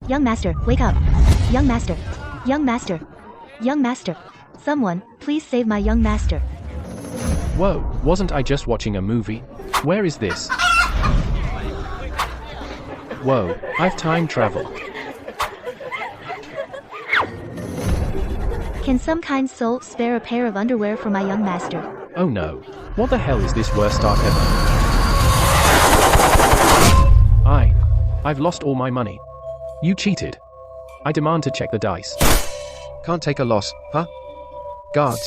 Young master, wake up. Young master. Young master. Young master. Someone, please save my young master. Whoa, wasn't I just watching a movie? Where is this? Whoa, I've time traveled. Can some kind soul spare a pair of underwear for my young master? Oh no. What the hell is this worst start ever? I've lost all my money. You cheated. I demand to check the dice. Can't take a loss, huh? Guards.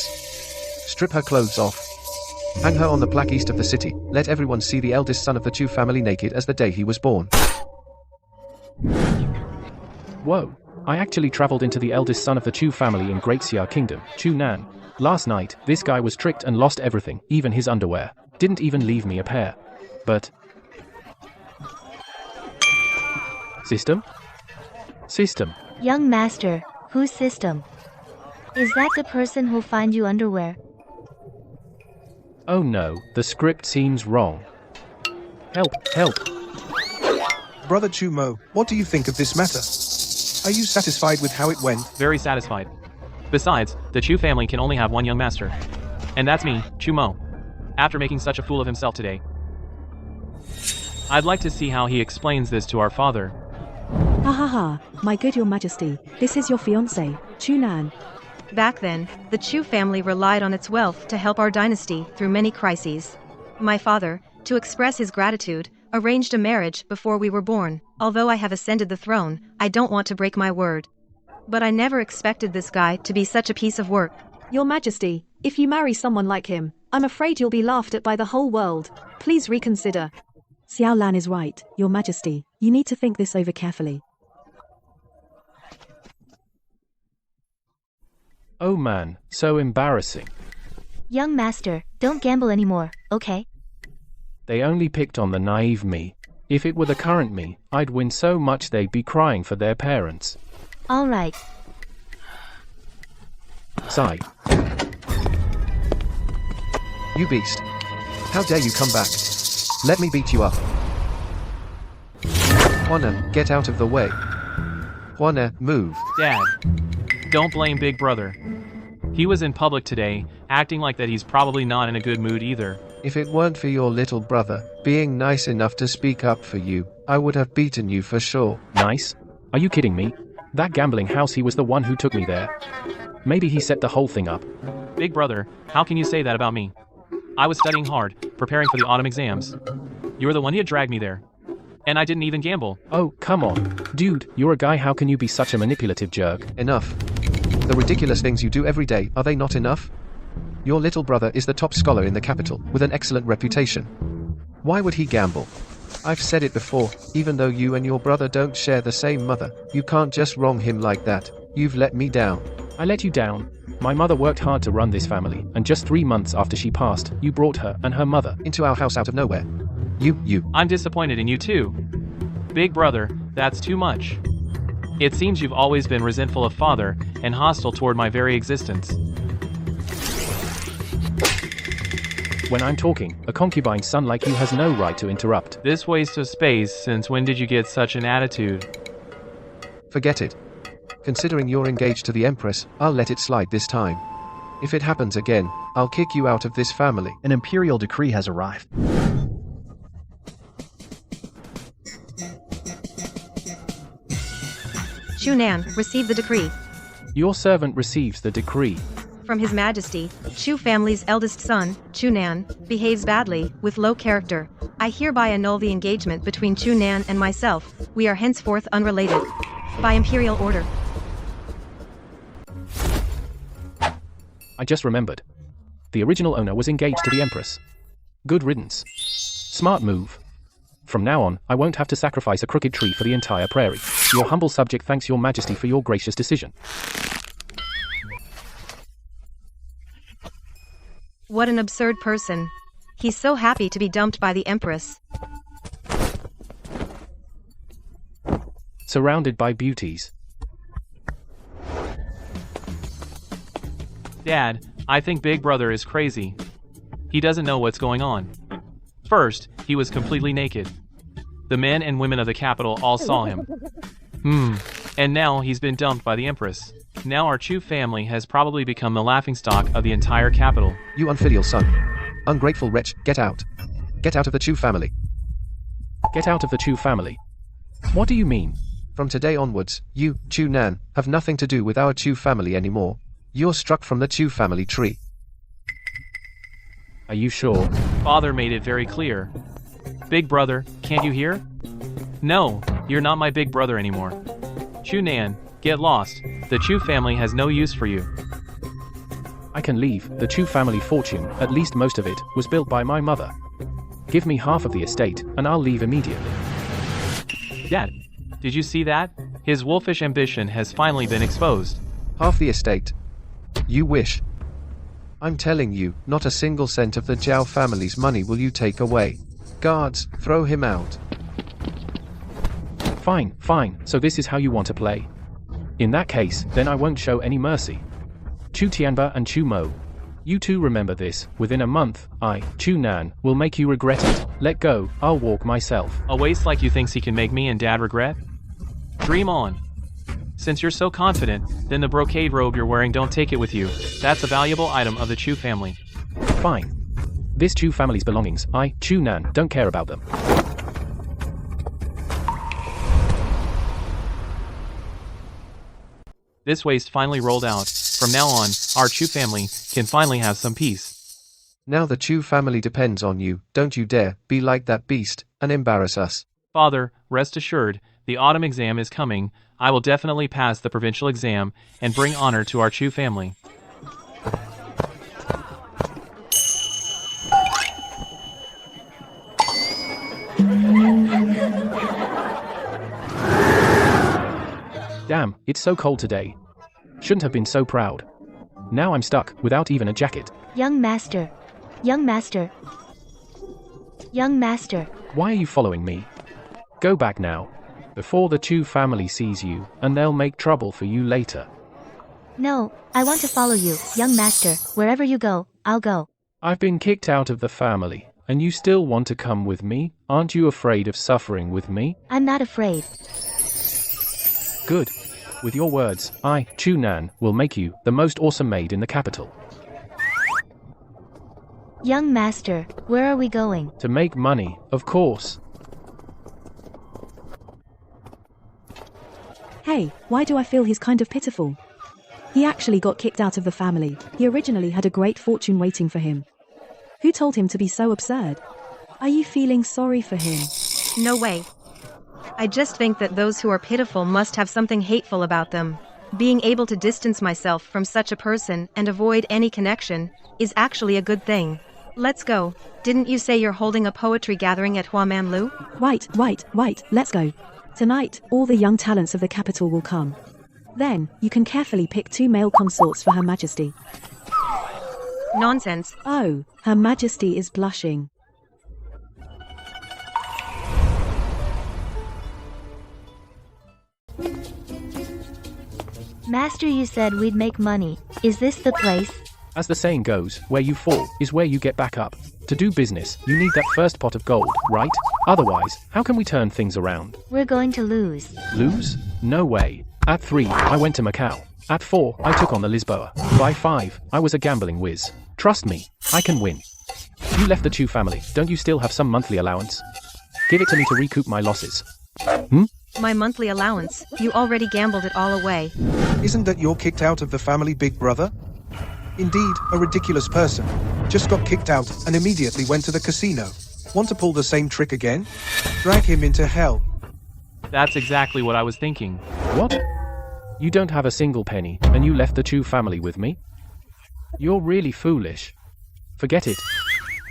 Strip her clothes off. Hang her on the plaque east of the city. Let everyone see the eldest son of the Chu family naked as the day he was born. Whoa. I actually traveled into the eldest son of the Chu family in Great Xia Kingdom, Chu Nan. Last night, this guy was tricked and lost everything, even his underwear. Didn't even leave me a pair. But... System? System. Young master, whose system? Is that the person who'll find you underwear? Oh no, the script seems wrong. Help, help. Brother Chu Mo, what do you think of this matter? Are you satisfied with how it went? Very satisfied. Besides, the Chu family can only have one young master. And that's me, Chu Mo. After making such a fool of himself today. I'd like to see how he explains this to our father. Ha ha ha, my good your majesty, this is your fiancée, Chu Nan. Back then, the Chu family relied on its wealth to help our dynasty through many crises. My father, to express his gratitude, arranged a marriage before we were born. Although I have ascended the throne, I don't want to break my word. But I never expected this guy to be such a piece of work. Your majesty, if you marry someone like him, I'm afraid you'll be laughed at by the whole world. Please reconsider. Xiao Lan is right, your majesty. You need to think this over carefully. Oh man, so embarrassing. Young master, don't gamble anymore, okay? They only picked on the naive me. If it were the current me, I'd win so much they'd be crying for their parents. Alright. Sigh. You beast. How dare you come back? Let me beat you up. Juana, get out of the way. Juana, move. Dad, don't blame Big Brother. He was in public today, acting like that he's probably not in a good mood either. If it weren't for your little brother being nice enough to speak up for you, I would have beaten you for sure. Nice? Are you kidding me? That gambling house, he was the one who took me there. Maybe he set the whole thing up. Big Brother, how can you say that about me? I was studying hard, preparing for the autumn exams. You were the one who dragged me there. And I didn't even gamble. Oh, come on. Dude, you're a guy, how can you be such a manipulative jerk? Enough. The ridiculous things you do every day, are they not enough? Your little brother is the top scholar in the capital, with an excellent reputation. Why would he gamble? I've said it before, even though you and your brother don't share the same mother, you can't just wrong him like that. You've let me down. I let you down. My mother worked hard to run this family, and just 3 months after she passed, you brought her and her mother into our house out of nowhere. I'm disappointed in you too. Big Brother, that's too much. It seems you've always been resentful of father, and hostile toward my very existence. When I'm talking, a concubine's son like you has no right to interrupt. This waste of space, since when did you get such an attitude? Forget it. Considering you're engaged to the Empress, I'll let it slide this time. If it happens again, I'll kick you out of this family. An imperial decree has arrived. Chu Nan, receive the decree. Your servant receives the decree. From His Majesty, Chu family's eldest son, Chu Nan, behaves badly, with low character. I hereby annul the engagement between Chu Nan and myself. We are henceforth unrelated. By imperial order. I just remembered. The original owner was engaged to the Empress. Good riddance. Smart move. From now on, I won't have to sacrifice a crooked tree for the entire prairie. Your humble subject thanks your majesty for your gracious decision. What an absurd person. He's so happy to be dumped by the Empress. Surrounded by beauties. Dad, I think Big Brother is crazy. He doesn't know what's going on. First, he was completely naked. The men and women of the capital all saw him. And now he's been dumped by the Empress. Now our Chu family has probably become the laughingstock of the entire capital. You unfilial son. Ungrateful wretch, get out. Get out of the Chu family. Get out of the Chu family. What do you mean? From today onwards, you, Chu Nan, have nothing to do with our Chu family anymore. You're struck from the Chu family tree. Are you sure? Father made it very clear. Big brother, can't you hear? No, you're not my big brother anymore. Chu Nan, get lost. The Chu family has no use for you. I can leave. The Chu family fortune, at least most of it, was built by my mother. Give me half of the estate, and I'll leave immediately. Dad, did you see that? His wolfish ambition has finally been exposed. Half the estate. You wish. I'm telling you, not a single cent of the Zhao family's money will you take away. Guards, throw him out. Fine, fine, so this is how you want to play. In that case, then I won't show any mercy. Chu Tianba and Chu Mo. You two remember this. Within a month, I, Chu Nan, will make you regret it. Let go, I'll walk myself. A waste like you thinks he can make me and Dad regret? Dream on. Since you're so confident, then the brocade robe you're wearing, don't take it with you. That's a valuable item of the Chu family. Fine. This Chu family's belongings, I, Chu Nan, don't care about them. This waste finally rolled out. From now on, our Chu family can finally have some peace. Now the Chu family depends on you. Don't you dare be like that beast and embarrass us. Father, rest assured, the autumn exam is coming. I will definitely pass the provincial exam and bring honor to our Chu family. Damn, it's so cold today. Shouldn't have been so proud. Now I'm stuck, without even a jacket. Young master. Young master. Young master. Why are you following me? Go back now. Before the Chu family sees you, and they'll make trouble for you later. No, I want to follow you, young master. Wherever you go, I'll go. I've been kicked out of the family, and you still want to come with me? Aren't you afraid of suffering with me? I'm not afraid. Good. With your words, I, Chu Nan, will make you the most awesome maid in the capital. Young master, where are we going? To make money, of course. Hey, why do I feel he's kind of pitiful? He actually got kicked out of the family. He originally had a great fortune waiting for him. Who told him to be so absurd? Are you feeling sorry for him? No way. I just think that those who are pitiful must have something hateful about them. Being able to distance myself from such a person and avoid any connection is actually a good thing. Let's go. Didn't you say you're holding a poetry gathering at Huamanlu? Wait, let's go. Tonight, all the young talents of the capital will come. Then, you can carefully pick 2 male consorts for Her Majesty. Nonsense. Oh, Her Majesty is blushing. Master, you said we'd make money. Is this the place? As the saying goes, where you fall is where you get back up. To do business, you need that first pot of gold, right? Otherwise, how can we turn things around? We're going to lose. Lose? No way. At 3, I went to Macau. At 4, I took on the Lisboa. By 5, I was a gambling whiz. Trust me, I can win. You left the Chu family, don't you still have some monthly allowance? Give it to me to recoup my losses. My monthly allowance, you already gambled it all away. Isn't that you're kicked out of the family, big brother? Indeed, a ridiculous person. Just got kicked out and immediately went to the casino. Want to pull the same trick again? Drag him into hell. That's exactly what I was thinking. What? You don't have a single penny, and you left the Chu family with me? You're really foolish. Forget it.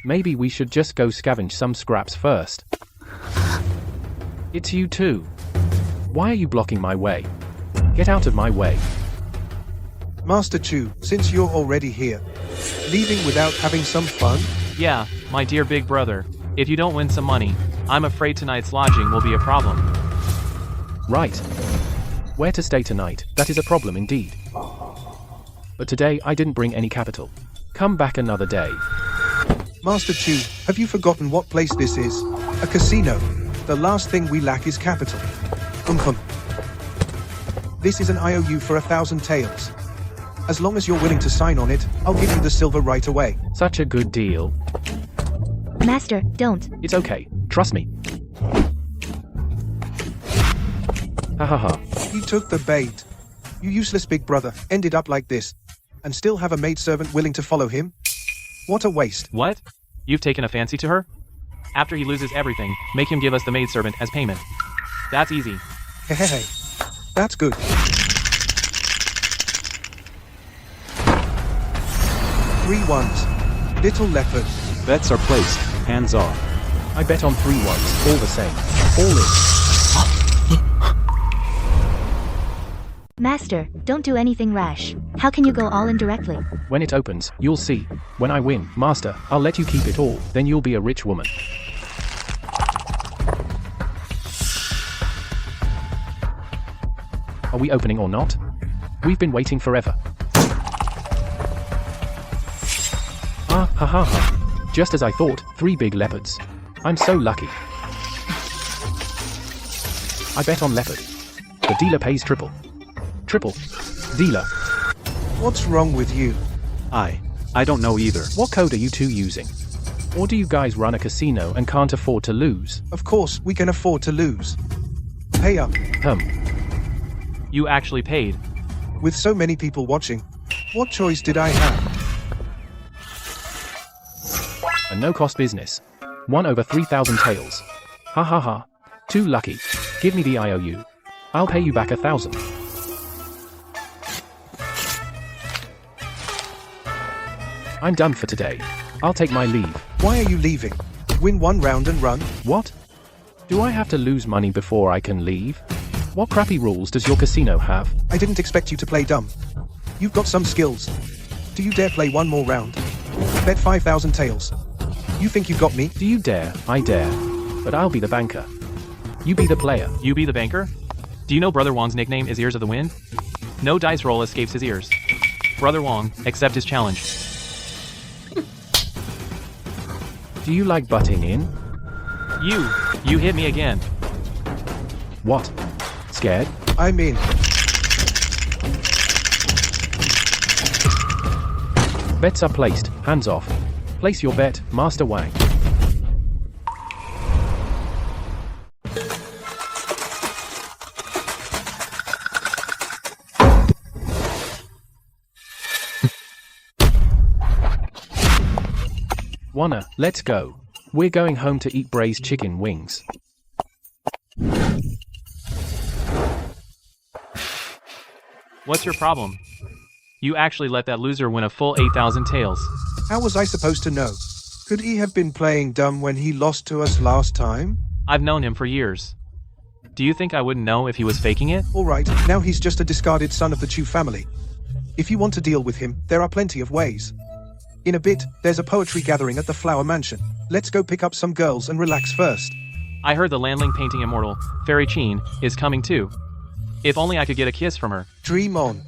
Maybe we should just go scavenge some scraps first. It's you too. Why are you blocking my way? Get out of my way. Master Chu, since you're already here, leaving without having some fun? Yeah, my dear big brother. If you don't win some money, I'm afraid tonight's lodging will be a problem. Right. Where to stay tonight, that is a problem indeed. But today I didn't bring any capital. Come back another day. Master Chu, have you forgotten what place this is? A casino. The last thing we lack is capital. This is an IOU for 1,000 taels. As long as you're willing to sign on it, I'll give you the silver right away. Such a good deal. Master, don't. It's okay. Trust me. Ha ha ha. He took the bait. You useless big brother ended up like this. And still have a maidservant willing to follow him? What a waste. What? You've taken a fancy to her? After he loses everything, make him give us the maidservant as payment. That's easy. Hehehe. That's good. 3 ones. Little leopard. Bets are placed. Hands off. I bet on 3 ones, all the same. All in. Master, don't do anything rash. How can you go all in directly? When it opens, you'll see. When I win, Master, I'll let you keep it all, then you'll be a rich woman. Are we opening or not? We've been waiting forever. Ah, ha ha ha. Just as I thought, 3 big leopards. I'm so lucky. I bet on leopard. The dealer pays triple. Triple. Dealer. What's wrong with you? I don't know either. What code are you two using? Or do you guys run a casino and can't afford to lose? Of course, we can afford to lose. Pay up. You actually paid. With so many people watching, what choice did I have? A no-cost business. 1 over 3,000 taels. Ha ha ha. Too lucky. Give me the IOU. I'll pay you back 1,000. I'm done for today. I'll take my leave. Why are you leaving? Win 1 round and run? What? Do I have to lose money before I can leave? What crappy rules does your casino have? I didn't expect you to play dumb. You've got some skills. Do you dare play 1 more round? Bet 5,000 taels. You think you got me? Do you dare? I dare. But I'll be the banker. You be the player. You be the banker? Do you know Brother Wong's nickname is Ears of the Wind? No dice roll escapes his ears. Brother Wong, accept his challenge. Do you like butting in? You hit me again. What? Scared? I'm in. Bets are placed. Hands off. Place your bet, Master Wang. Wanna, let's go. We're going home to eat braised chicken wings. What's your problem? You actually let that loser win a full 8,000 taels. How was I supposed to know? Could he have been playing dumb when he lost to us last time? I've known him for years. Do you think I wouldn't know if he was faking it? Alright, now he's just a discarded son of the Chu family. If you want to deal with him, there are plenty of ways. In a bit, there's a poetry gathering at the Flower Mansion. Let's go pick up some girls and relax first. I heard the landling painting immortal, Fairy Cheen, is coming too. If only I could get a kiss from her. Dream on.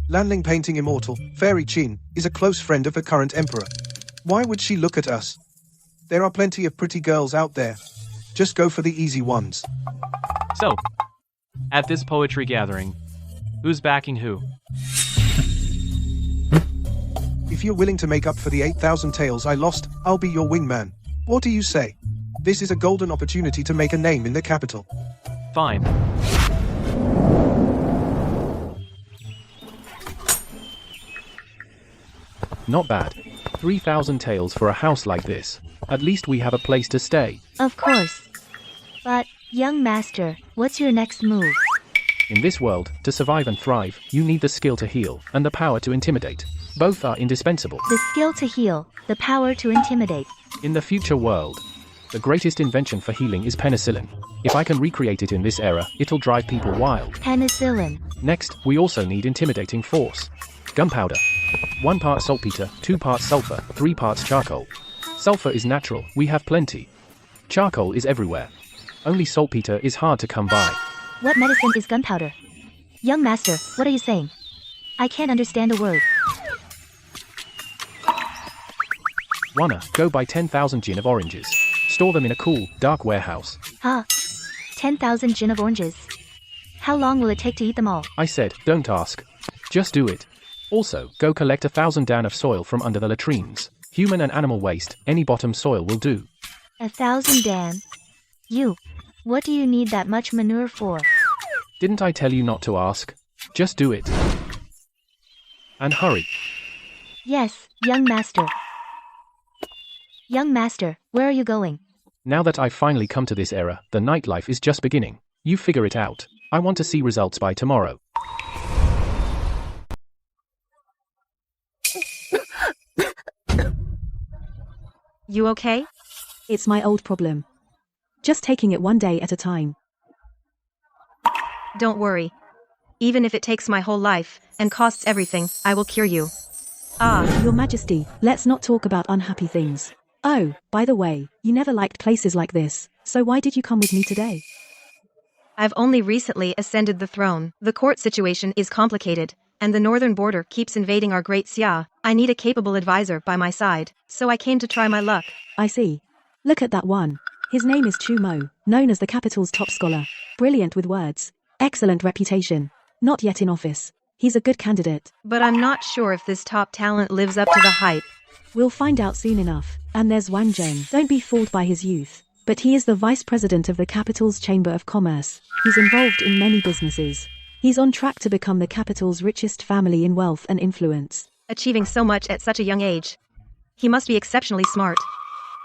Landling painting immortal, Fairy Cheen, is a close friend of the current emperor. Why would she look at us? There are plenty of pretty girls out there. Just go for the easy ones. So, at this poetry gathering, who's backing who? If you're willing to make up for the 8,000 taels I lost, I'll be your wingman. What do you say? This is a golden opportunity to make a name in the capital. Fine. Not bad. 3,000 taels for a house like this. At least we have a place to stay. Of course. But, young master, what's your next move? In this world, to survive and thrive, you need the skill to heal, and the power to intimidate. Both are indispensable. The skill to heal, the power to intimidate. In the future world, the greatest invention for healing is penicillin. If I can recreate it in this era, it'll drive people wild. Penicillin. Next, we also need intimidating force. Gunpowder. 1 part saltpeter, 2 parts sulfur, 3 parts charcoal. Sulfur is natural, we have plenty. Charcoal is everywhere. Only saltpeter is hard to come by. What medicine is gunpowder? Young master, what are you saying? I can't understand a word. Wanna go buy 10,000 gin of oranges. Store them in a cool, dark warehouse. Huh. 10,000 gin of oranges. How long will it take to eat them all? I said, don't ask. Just do it. Also, go collect 1,000 dan of soil from under the latrines. Human and animal waste, any bottom soil will do. 1,000 dan. You. What do you need that much manure for? Didn't I tell you not to ask? Just do it. And hurry. Yes, young master. Young master, where are you going? Now that I've finally come to this era, the nightlife is just beginning. You figure it out. I want to see results by tomorrow. You okay? It's my old problem. Just taking it one day at a time. Don't worry. Even if it takes my whole life, and costs everything, I will cure you. Ah, Your Majesty, let's not talk about unhappy things. Oh, by the way, you never liked places like this, so why did you come with me today? I've only recently ascended the throne. The court situation is complicated, and the northern border keeps invading our great Xia. I need a capable advisor by my side, so I came to try my luck. I see. Look at that one. His name is Chu Mo, known as the capital's top scholar. Brilliant with words. Excellent reputation. Not yet in office. He's a good candidate. But I'm not sure if this top talent lives up to the hype. We'll find out soon enough. And there's Wang Zheng. Don't be fooled by his youth. But he is the vice president of the capital's Chamber of Commerce. He's involved in many businesses. He's on track to become the capital's richest family in wealth and influence. Achieving so much at such a young age. He must be exceptionally smart.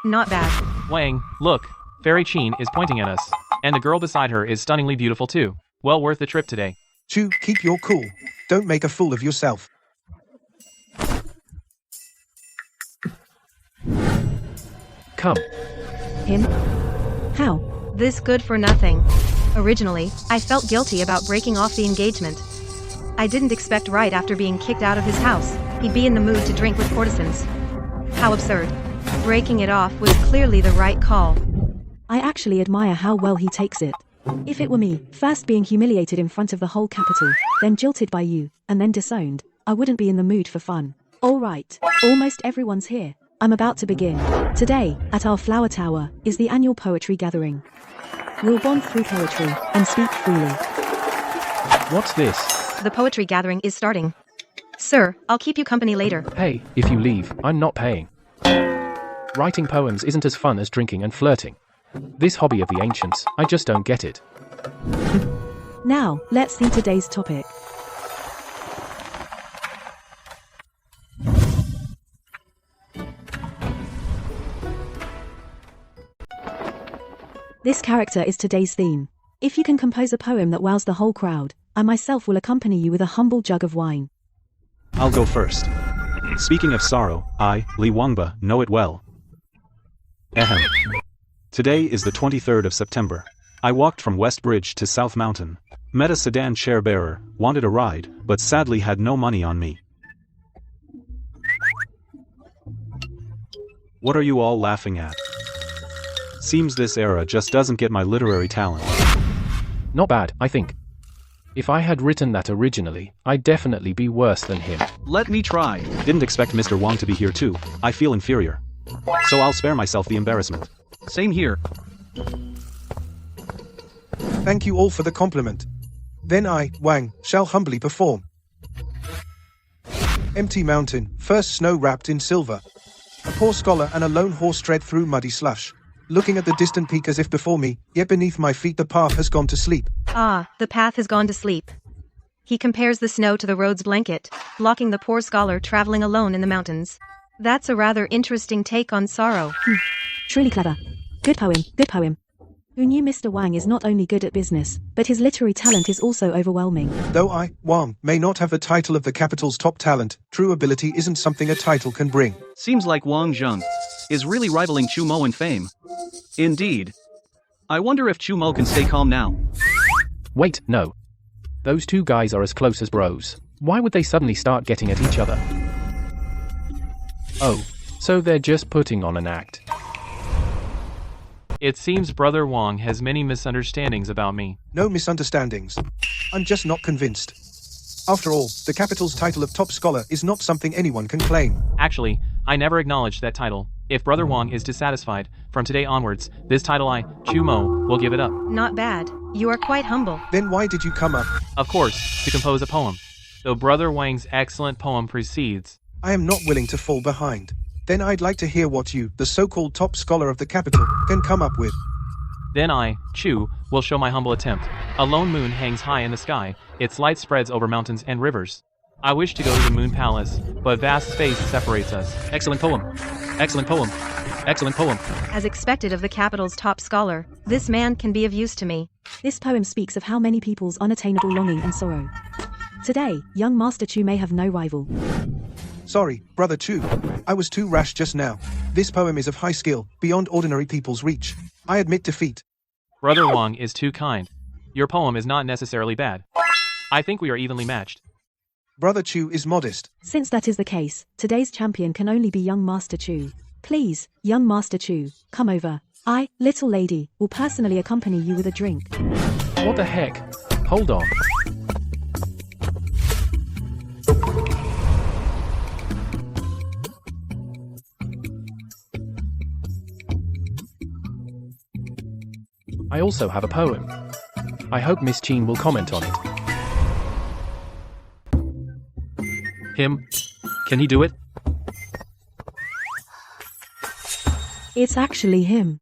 Not bad. Wang, look. Fairy Qin is pointing at us. And the girl beside her is stunningly beautiful too. Well worth the trip today. Chu, keep your cool. Don't make a fool of yourself. Come. Him? How? This good for nothing. Originally, I felt guilty about breaking off the engagement. I didn't expect right after being kicked out of his house, he'd be in the mood to drink with courtesans. How absurd. Breaking it off was clearly the right call. I actually admire how well he takes it. If it were me, first being humiliated in front of the whole capital, then jilted by you, and then disowned, I wouldn't be in the mood for fun. Alright, almost everyone's here. I'm about to begin. Today, at our flower tower, is the annual poetry gathering. We'll bond through poetry, and speak freely. What's this? The poetry gathering is starting. Sir, I'll keep you company later. Hey, if you leave, I'm not paying. Writing poems isn't as fun as drinking and flirting. This hobby of the ancients, I just don't get it. Now, let's see today's topic. This character is today's theme. If you can compose a poem that wows the whole crowd, I myself will accompany you with a humble jug of wine. I'll go first. Speaking of sorrow, I, Li Wangba, know it well. Ahem. Today is the 23rd of September. I walked from West Bridge to South Mountain. Met a sedan chair bearer, wanted a ride, but sadly had no money on me. What are you all laughing at? Seems this era just doesn't get my literary talent. Not bad, I think. If I had written that originally, I'd definitely be worse than him. Let me try. Didn't expect Mr. Wang to be here too. I feel inferior. So I'll spare myself the embarrassment. Same here. Thank you all for the compliment. Then I, Wang, shall humbly perform. Empty mountain, first snow wrapped in silver. A poor scholar and a lone horse tread through muddy slush. Looking at the distant peak as if before me, yet beneath my feet the path has gone to sleep. Ah, the path has gone to sleep. He compares the snow to the road's blanket, blocking the poor scholar traveling alone in the mountains. That's a rather interesting take on sorrow. Truly clever. Good poem, good poem. Who knew Mr. Wang is not only good at business, but his literary talent is also overwhelming. Though I, Wang, may not have the title of the capital's top talent, true ability isn't something a title can bring. Seems like Wang Zheng is really rivaling Chu Mo in fame. Indeed. I wonder if Chu Mo can stay calm now. Wait, no. Those two guys are as close as bros. Why would they suddenly start getting at each other? Oh, so they're just putting on an act. It seems Brother Wang has many misunderstandings about me. No misunderstandings. I'm just not convinced. After all, the capital's title of top scholar is not something anyone can claim. Actually, I never acknowledged that title. If Brother Wang is dissatisfied, from today onwards, this title I, Chu Mo, will give it up. Not bad. You are quite humble. Then why did you come up? Of course, to compose a poem. Though Brother Wang's excellent poem precedes. I am not willing to fall behind. Then I'd like to hear what you, the so-called top scholar of the capital, can come up with. Then I, Chu, will show my humble attempt. A lone moon hangs high in the sky, its light spreads over mountains and rivers. I wish to go to the Moon Palace, but vast space separates us. Excellent poem. Excellent poem. Excellent poem. As expected of the capital's top scholar, this man can be of use to me. This poem speaks of how many people's unattainable longing and sorrow. Today, young Master Chu may have no rival. Sorry, Brother Chu. I was too rash just now. This poem is of high skill, beyond ordinary people's reach. I admit defeat. Brother Wang is too kind. Your poem is not necessarily bad. I think we are evenly matched. Brother Chu is modest. Since that is the case, today's champion can only be young Master Chu. Please, young Master Chu, come over. I, little lady, will personally accompany you with a drink. What the heck? Hold on. I also have a poem. I hope Miss Chin will comment on it. Him? Can he do it? It's actually him.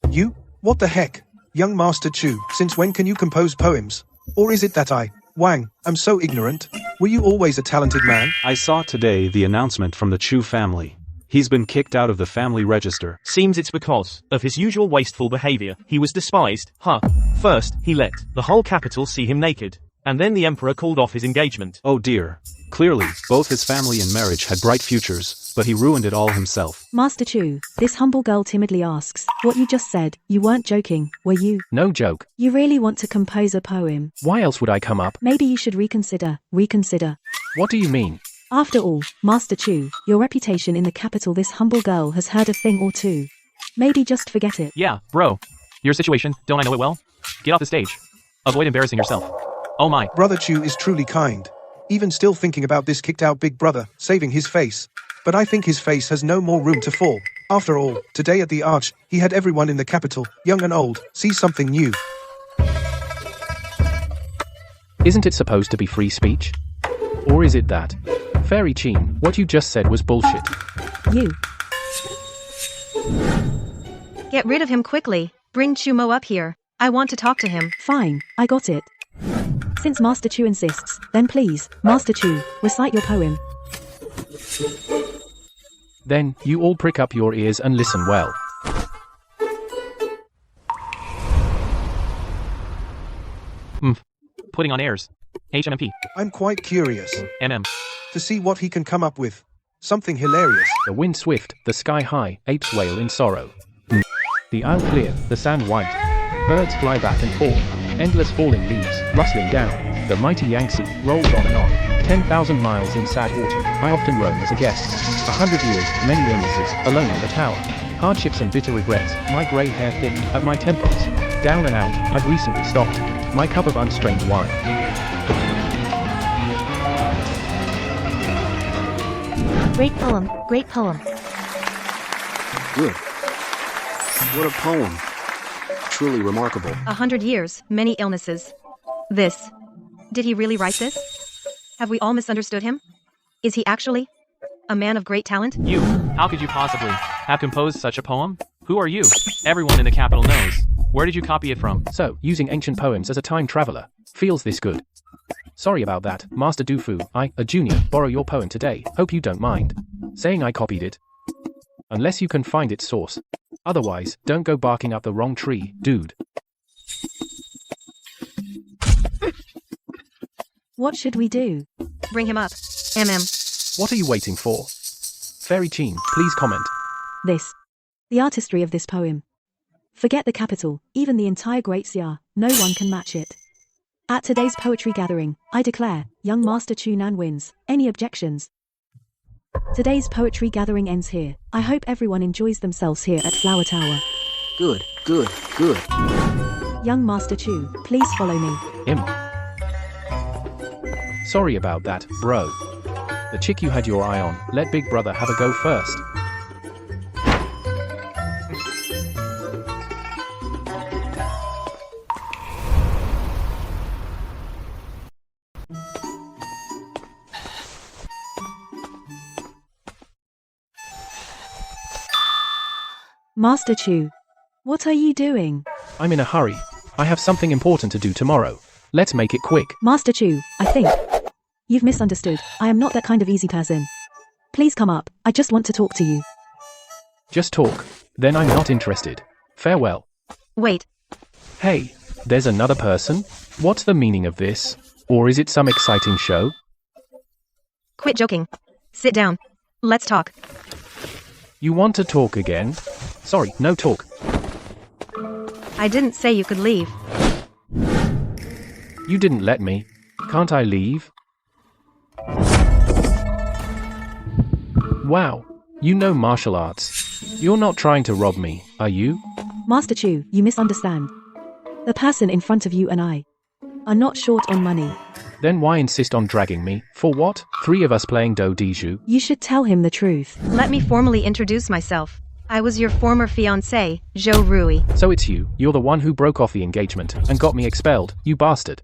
You? What the heck? Young Master Chu, since when can you compose poems? Or is it that I, Wang, am so ignorant? Were you always a talented man? I saw today the announcement from the Chu family. He's been kicked out of the family register. Seems it's because of his usual wasteful behavior. He was despised. First, he let the whole capital see him naked. And then the emperor called off his engagement. Oh dear. Clearly, both his family and marriage had bright futures, but he ruined it all himself. Master Chu, this humble girl timidly asks, what you just said, you weren't joking, were you? No joke. You really want to compose a poem? Why else would I come up? Maybe you should reconsider. What do you mean? After all, Master Chu, your reputation in the capital, this humble girl has heard a thing or two. Maybe just forget it. Yeah, bro. Your situation, don't I know it well? Get off the stage. Avoid embarrassing yourself. Oh my. Brother Chu is truly kind. Even still thinking about this kicked out big brother, saving his face. But I think his face has no more room to fall. After all, today at the Arch, he had everyone in the capital, young and old, see something new. Isn't it supposed to be free speech? Or is it that? Fairy Chin, what you just said was bullshit. You. Get rid of him quickly. Bring Chu Mo up here. I want to talk to him. Fine, I got it. Since Master Chu insists, then please, Master Chu, recite your poem. Then, you all prick up your ears and listen well. Putting on airs. HMP. I'm quite curious MM. to see what he can come up with. Something hilarious. The wind swift, the sky high, apes wail in sorrow. The isle clear, the sand white. Birds fly back and forth. Endless falling leaves, rustling down. The mighty Yangtze rolls on and on. 10,000 miles in sad water. I often roam as a guest. 100 years, many illnesses, alone in the tower. Hardships and bitter regrets, my grey hair thick at my temples. Down and out, I've recently stopped. My cup of unstrained wine. Great poem, great poem. Good. What a poem. Truly remarkable. 100 years, many illnesses. This. Did he really write this? Have we all misunderstood him? Is he actually a man of great talent? You, how could you possibly have composed such a poem? Who are you? Everyone in the capital knows. Where did you copy it from? So, using ancient poems as a time traveler. Feels this good. Sorry about that, Master Dufu. I, a junior, borrow your poem today. Hope you don't mind saying I copied it. Unless you can find its source. Otherwise, don't go barking up the wrong tree, dude. What should we do? Bring him up. MM. What are you waiting for? Fairy Chin, please comment. This. The artistry of this poem. Forget the capital, even the entire Great Xia, no one can match it. At today's poetry gathering, I declare, young Master Chu Nan wins. Any objections? Today's poetry gathering ends here. I hope everyone enjoys themselves here at Flower Tower. Good, good, good. Young Master Chu, please follow me. Sorry about that, bro. The chick you had your eye on, let Big Brother have a go first. Master Chu, what are you doing? I'm in a hurry. I have something important to do tomorrow. Let's make it quick. Master Chu, I think you've misunderstood. I am not that kind of easy person. Please come up. I just want to talk to you. Just talk. Then I'm not interested. Farewell. Wait, Hey, there's another person? What's the meaning of this? Or is it some exciting show? quit joking. Sit down. Let's talk. You want to talk again? Sorry, no talk. I didn't say you could leave. You didn't let me. Can't I leave? Wow, you know martial arts. You're not trying to rob me, are you? Master Chu, you misunderstand. The person in front of you and I are not short on money. Then why insist on dragging me? For what? 3 of us playing do dijou? You should tell him the truth. Let me formally introduce myself. I was your former fiancée, Zhou Rui. So it's you. You're the one who broke off the engagement and got me expelled, you bastard.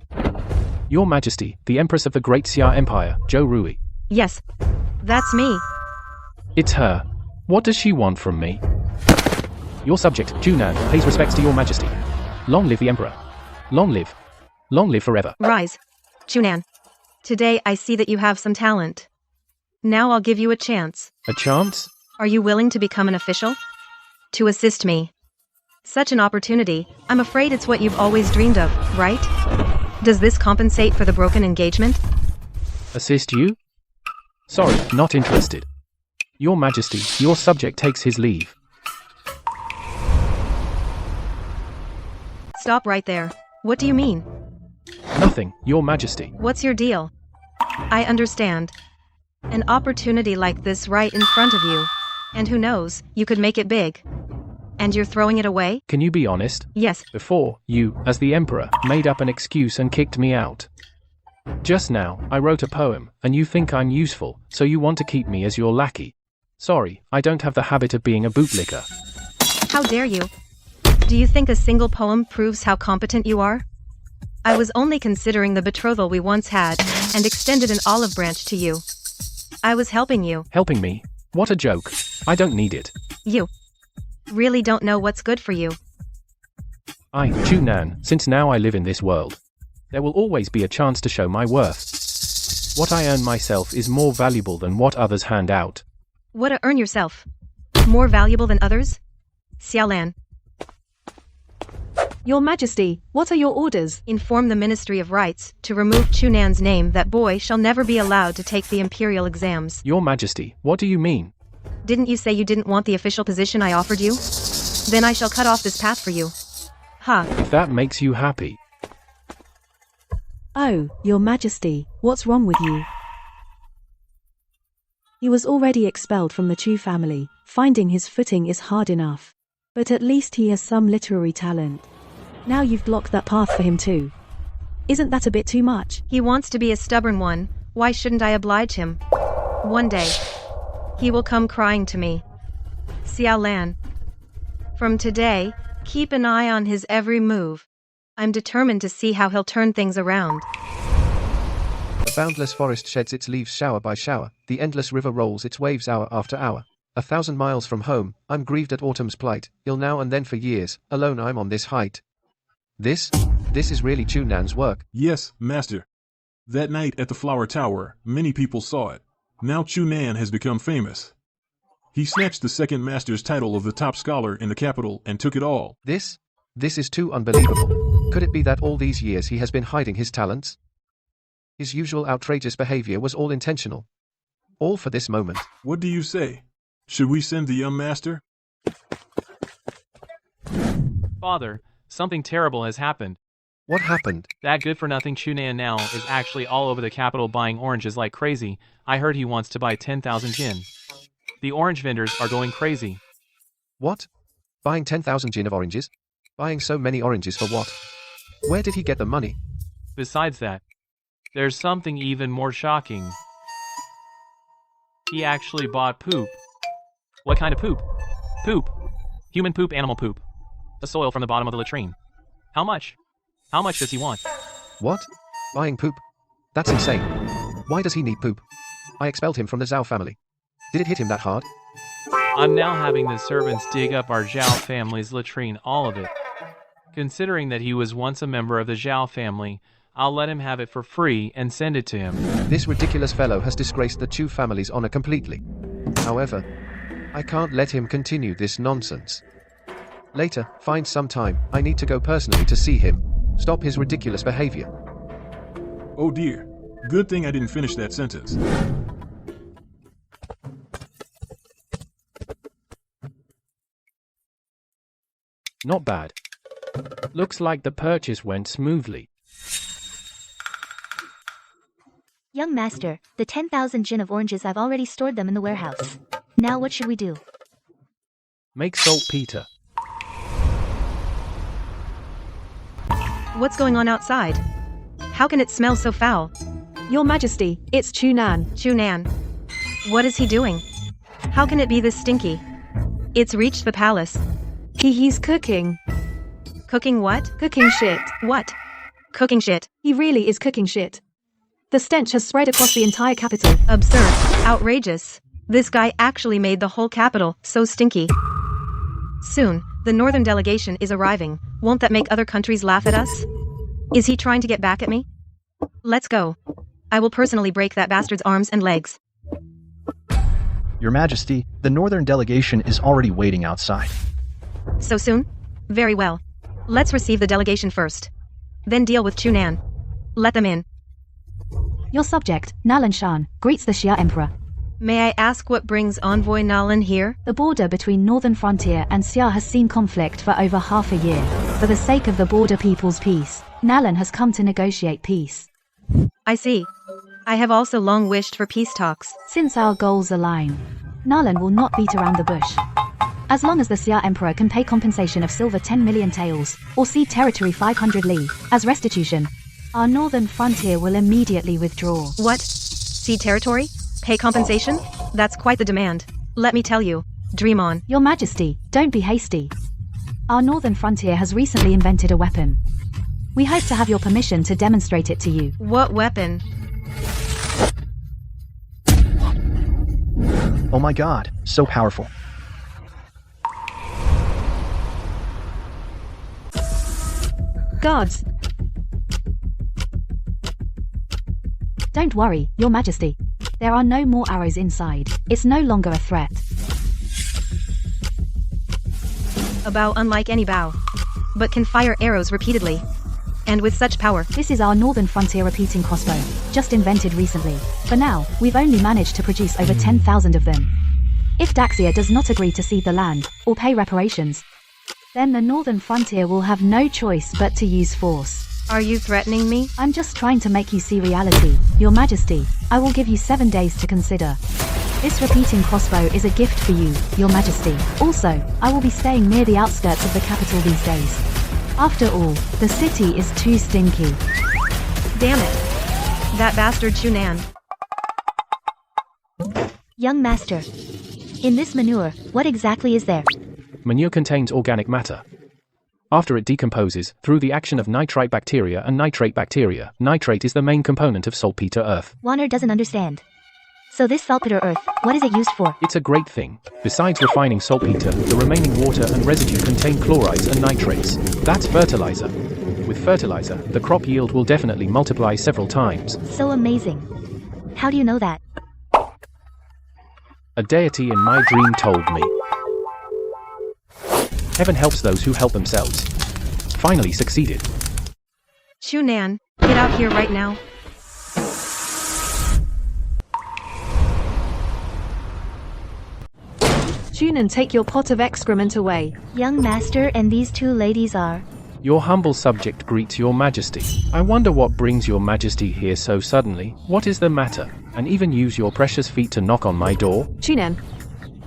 Your Majesty, the Empress of the Great Xia Empire, Zhou Rui. Yes, that's me. It's her. What does she want from me? Your subject, Junan, pays respects to your Majesty. Long live the Emperor. Long live. Long live forever. Rise, Chunan. Today I see that you have some talent. Now I'll give you a chance. A chance? Are you willing to become an official? To assist me. Such an opportunity, I'm afraid it's what you've always dreamed of, right? Does this compensate for the broken engagement? Assist you? Sorry, not interested. Your Majesty, your subject takes his leave. Stop right there. What do you mean? Nothing, Your Majesty. What's your deal? I understand. An opportunity like this right in front of you. And who knows, you could make it big. And you're throwing it away? Can you be honest? Yes. Before, you, as the Emperor, made up an excuse and kicked me out. Just now, I wrote a poem, and you think I'm useful, so you want to keep me as your lackey. Sorry, I don't have the habit of being a bootlicker. How dare you? Do you think a single poem proves how competent you are? I was only considering the betrothal we once had, and extended an olive branch to you. I was helping you. Helping me? What a joke. I don't need it. You really don't know what's good for you. I, Junan, since now I live in this world. There will always be a chance to show my worth. What I earn myself is more valuable than what others hand out. What to earn yourself? More valuable than others? Xiaolan. Your Majesty, what are your orders? Inform the Ministry of Rights to remove Chunan's name. That boy shall never be allowed to take the imperial exams. Your Majesty, what do you mean? Didn't you say you didn't want the official position I offered you? Then I shall cut off this path for you. Ha. If that makes you happy. Oh, Your Majesty, what's wrong with you? He was already expelled from the Chu family. Finding his footing is hard enough. But at least he has some literary talent. Now you've blocked that path for him too. Isn't that a bit too much? He wants to be a stubborn one. Why shouldn't I oblige him? One day, he will come crying to me. Xiaolan. From today, keep an eye on his every move. I'm determined to see how he'll turn things around. The boundless forest sheds its leaves shower by shower, the endless river rolls its waves hour after hour. 1,000 miles from home, I'm grieved at autumn's plight, ill now and then for years, alone I'm on this height. This is really Chunan's work. Yes, Master. That night at the Flower Tower, many people saw it. Now Chunan has become famous. He snatched the second Master's title of the top scholar in the capital and took it all. This is too unbelievable. Could it be that all these years he has been hiding his talents? His usual outrageous behavior was all intentional. All for this moment. What do you say? Should we send the young master? Father, something terrible has happened. What happened? That good-for-nothing Chunan now is actually all over the capital buying oranges like crazy. I heard he wants to buy 10,000 jin. The orange vendors are going crazy. What? Buying 10,000 jin of oranges? Buying so many oranges for what? Where did he get the money? Besides that, there's something even more shocking. He actually bought poop. What kind of poop? Poop. Human poop, animal poop. The soil from the bottom of the latrine. How much? How much does he want? What? Buying poop? That's insane. Why does he need poop? I expelled him from the Zhao family. Did it hit him that hard? I'm now having the servants dig up our Zhao family's latrine, all of it. Considering that he was once a member of the Zhao family, I'll let him have it for free and send it to him. This ridiculous fellow has disgraced the Chu family's honor completely. However, I can't let him continue this nonsense. Later, find some time, I need to go personally to see him. Stop his ridiculous behavior. Oh dear. Good thing I didn't finish that sentence. Not bad. Looks like the purchase went smoothly. Young master, the 10,000 gin of oranges, I've already stored them in the warehouse. Now what should we do? Make saltpeter. What's going on outside? How can it smell so foul? Your Majesty, it's Chunan. Chunan. What is he doing? How can it be this stinky? It's reached the palace. He's cooking. Cooking what? Cooking shit. What? Cooking shit. He really is cooking shit. The stench has spread across the entire capital. Absurd. Outrageous. This guy actually made the whole capital so stinky. Soon, the northern delegation is arriving. Won't that make other countries laugh at us? Is he trying to get back at me? Let's go. I will personally break that bastard's arms and legs. Your Majesty, the northern delegation is already waiting outside. So soon? Very well. Let's receive the delegation first. Then deal with Chunan. Let them in. Your subject, Nalan Shan, greets the Xia Emperor. May I ask what brings Envoy Nalan here? The border between Northern Frontier and Xia has seen conflict for over half a year. For the sake of the border people's peace, Nalan has come to negotiate peace. I see. I have also long wished for peace talks. Since our goals align, Nalan will not beat around the bush. As long as the Xia Emperor can pay compensation of silver 10 million taels, or sea territory 500 li, as restitution, our northern frontier will immediately withdraw. What? Sea territory? Pay compensation? That's quite the demand. Let me tell you. Dream on. Your Majesty, don't be hasty. Our northern frontier has recently invented a weapon. We hope to have your permission to demonstrate it to you. What weapon? Oh my god, so powerful. Guards! Don't worry, Your Majesty. There are no more arrows inside. It's no longer a threat. A bow unlike any bow, but can fire arrows repeatedly. And with such power. This is our northern frontier repeating crossbow, just invented recently. For now, we've only managed to produce over 10,000 of them. If Daxia does not agree to cede the land, or pay reparations, then the northern frontier will have no choice but to use force. Are you threatening me? I'm just trying to make you see reality. Your Majesty, I will give you 7 days to consider. This repeating crossbow is a gift for you, Your Majesty. Also, I will be staying near the outskirts of the capital these days. After all, the city is too stinky. Damn it. That bastard Chunan. Young master. In this manure, what exactly is there? Manure contains organic matter. After it decomposes, through the action of nitrite bacteria and nitrate bacteria, nitrate is the main component of saltpeter earth. Warner doesn't understand. So this saltpeter earth, what is it used for? It's a great thing. Besides refining saltpeter, the remaining water and residue contain chlorides and nitrates. That's fertilizer. With fertilizer, the crop yield will definitely multiply several times. So amazing. How do you know that? A deity in my dream told me. Heaven helps those who help themselves. Finally succeeded. Chunan, get out here right now. Chunan, take your pot of excrement away. Young master, and these two ladies are... Your humble subject greets your majesty. I wonder what brings your majesty here so suddenly. What is the matter? And even use your precious feet to knock on my door? Chunan,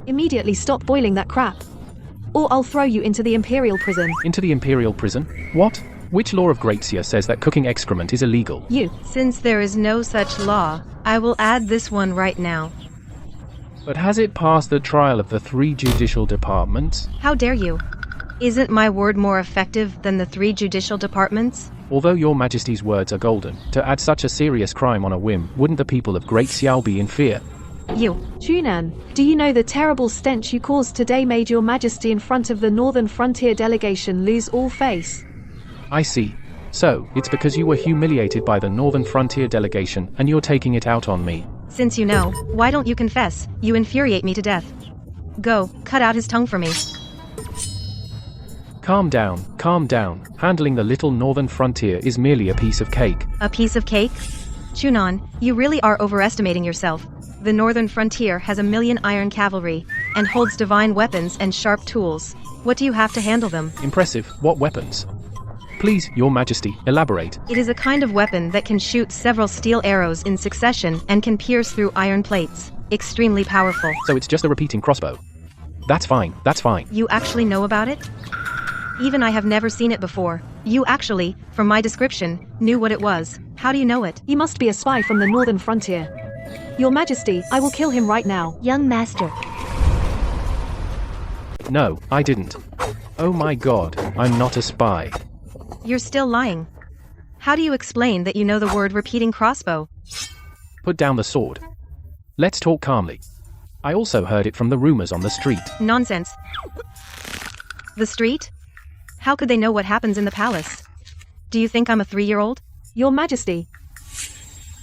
immediately stop boiling that crap. Or I'll throw you into the imperial prison. Into the imperial prison? What? Which law of Gracia says that cooking excrement is illegal? You. Since there is no such law, I will add this one right now. But has it passed the trial of the 3 judicial departments? How dare you? Isn't my word more effective than the 3 judicial departments? Although your majesty's words are golden, to add such a serious crime on a whim, wouldn't the people of Great Xiao be in fear? You. Chunan, do you know the terrible stench you caused today made your majesty in front of the Northern Frontier delegation lose all face? I see. So, it's because you were humiliated by the Northern Frontier delegation and you're taking it out on me. Since you know, why don't you confess? You infuriate me to death. Go, cut out his tongue for me. Calm down, calm down. Handling the little Northern Frontier is merely a piece of cake. A piece of cake? Chunan, you really are overestimating yourself. The Northern Frontier has 1,000,000 iron cavalry, and holds divine weapons and sharp tools. What do you have to handle them? Impressive. What weapons? Please, Your Majesty, elaborate. It is a kind of weapon that can shoot several steel arrows in succession and can pierce through iron plates. Extremely powerful. So it's just a repeating crossbow. That's fine, that's fine. You actually know about it? Even I have never seen it before. You actually, from my description, knew what it was. How do you know it? He must be a spy from the Northern Frontier. Your Majesty, I will kill him right now. Young master. No, I didn't. Oh my god, I'm not a spy. You're still lying. How do you explain that you know the word repeating crossbow? Put down the sword. Let's talk calmly. I also heard it from the rumors on the street. Nonsense. The street? How could they know what happens in the palace? Do you think I'm a 3-year-old? Your Majesty.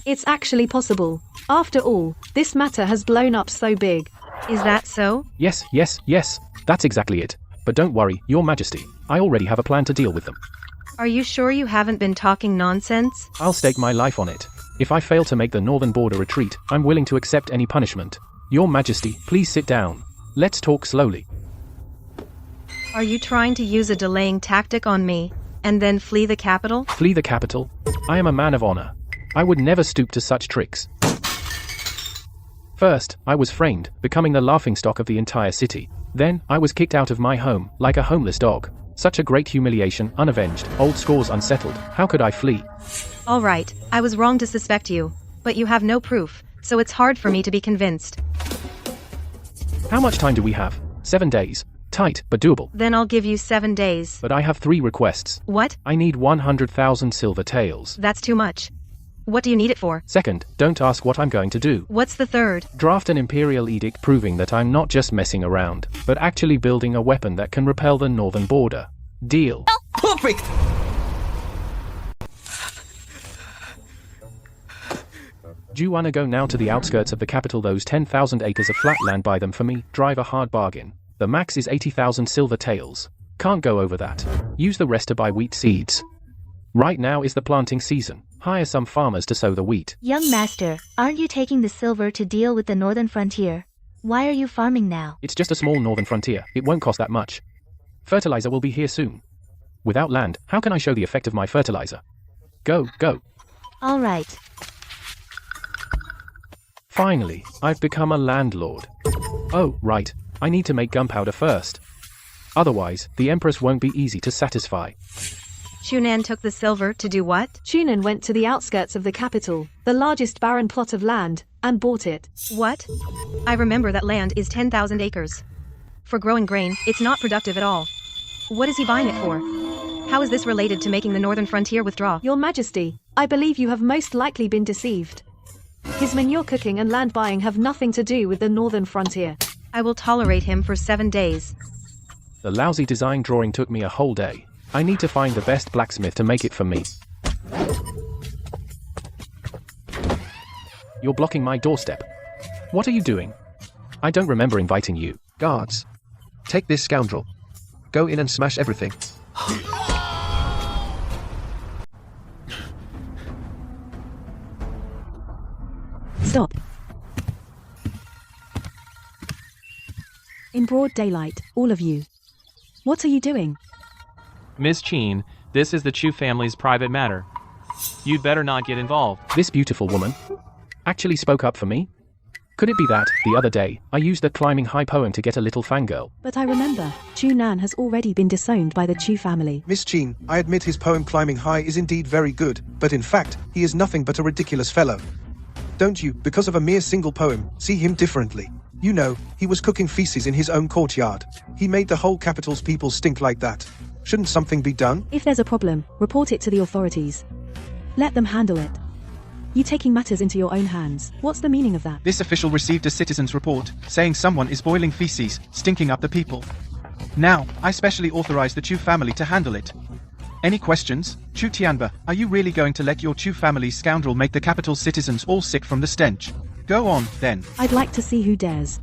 It's actually possible. After all, this matter has blown up so big. Is that so? Yes, yes, yes. That's exactly it. But don't worry, Your Majesty. I already have a plan to deal with them. Are you sure you haven't been talking nonsense? I'll stake my life on it. If I fail to make the northern border retreat, I'm willing to accept any punishment. Your Majesty, please sit down. Let's talk slowly. Are you trying to use a delaying tactic on me, and then flee the capital? Flee the capital? I am a man of honor. I would never stoop to such tricks. First, I was framed, becoming the laughingstock of the entire city. Then, I was kicked out of my home, like a homeless dog. Such a great humiliation, unavenged, old scores unsettled. How could I flee? All right, I was wrong to suspect you. But you have no proof, so it's hard for me to be convinced. How much time do we have? 7 days. Tight, but doable. Then I'll give you 7 days. But I have 3 requests. What? I need 100,000 silver taels. That's too much. What do you need it for? Second, don't ask what I'm going to do. What's the third? Draft an imperial edict proving that I'm not just messing around, but actually building a weapon that can repel the northern border. Deal. Perfect! Do you wanna go now to the outskirts of the capital, those 10,000 acres of flat land, buy them for me, drive a hard bargain. The max is 80,000 silver taels. Can't go over that. Use the rest to buy wheat seeds. Right now is the planting season. Hire some farmers to sow the wheat. Young master, aren't you taking the silver to deal with the Northern Frontier? Why are you farming now? It's just a small northern frontier. It won't cost that much. Fertilizer will be here soon. Without land, how can I show the effect of my fertilizer? Go, go. All right. Finally, I've become a landlord. Oh, right. I need to make gunpowder first. Otherwise, the Empress won't be easy to satisfy. Chunan took the silver to do what? Chunan went to the outskirts of the capital, the largest barren plot of land, and bought it. What? I remember that land is 10,000 acres. For growing grain, it's not productive at all. What is he buying it for? How is this related to making the Northern Frontier withdraw? Your Majesty, I believe you have most likely been deceived. His manure cooking and land buying have nothing to do with the Northern Frontier. I will tolerate him for 7 days. The lousy design drawing took me a whole day. I need to find the best blacksmith to make it for me. You're blocking my doorstep. What are you doing? I don't remember inviting you. Guards. Take this scoundrel. Go in and smash everything. Stop. In broad daylight, all of you. What are you doing? Miss Cheen, this is the Chu family's private matter. You'd better not get involved. This beautiful woman actually spoke up for me? Could it be that, the other day, I used the climbing high poem to get a little fangirl? But I remember, Chunan has already been disowned by the Chu family. Miss Cheen, I admit his poem Climbing High is indeed very good, but in fact, he is nothing but a ridiculous fellow. Don't you, because of a mere single poem, see him differently? You know, he was cooking feces in his own courtyard. He made the whole capital's people stink like that. Shouldn't something be done? If there's a problem, report it to the authorities. Let them handle it. You taking matters into your own hands. What's the meaning of that? This official received a citizen's report, saying someone is boiling feces, stinking up the people. Now, I specially authorize the Chu family to handle it. Any questions? Chu Tianba, are you really going to let your Chu family's scoundrel make the capital's citizens all sick from the stench? Go on, then. I'd like to see who dares.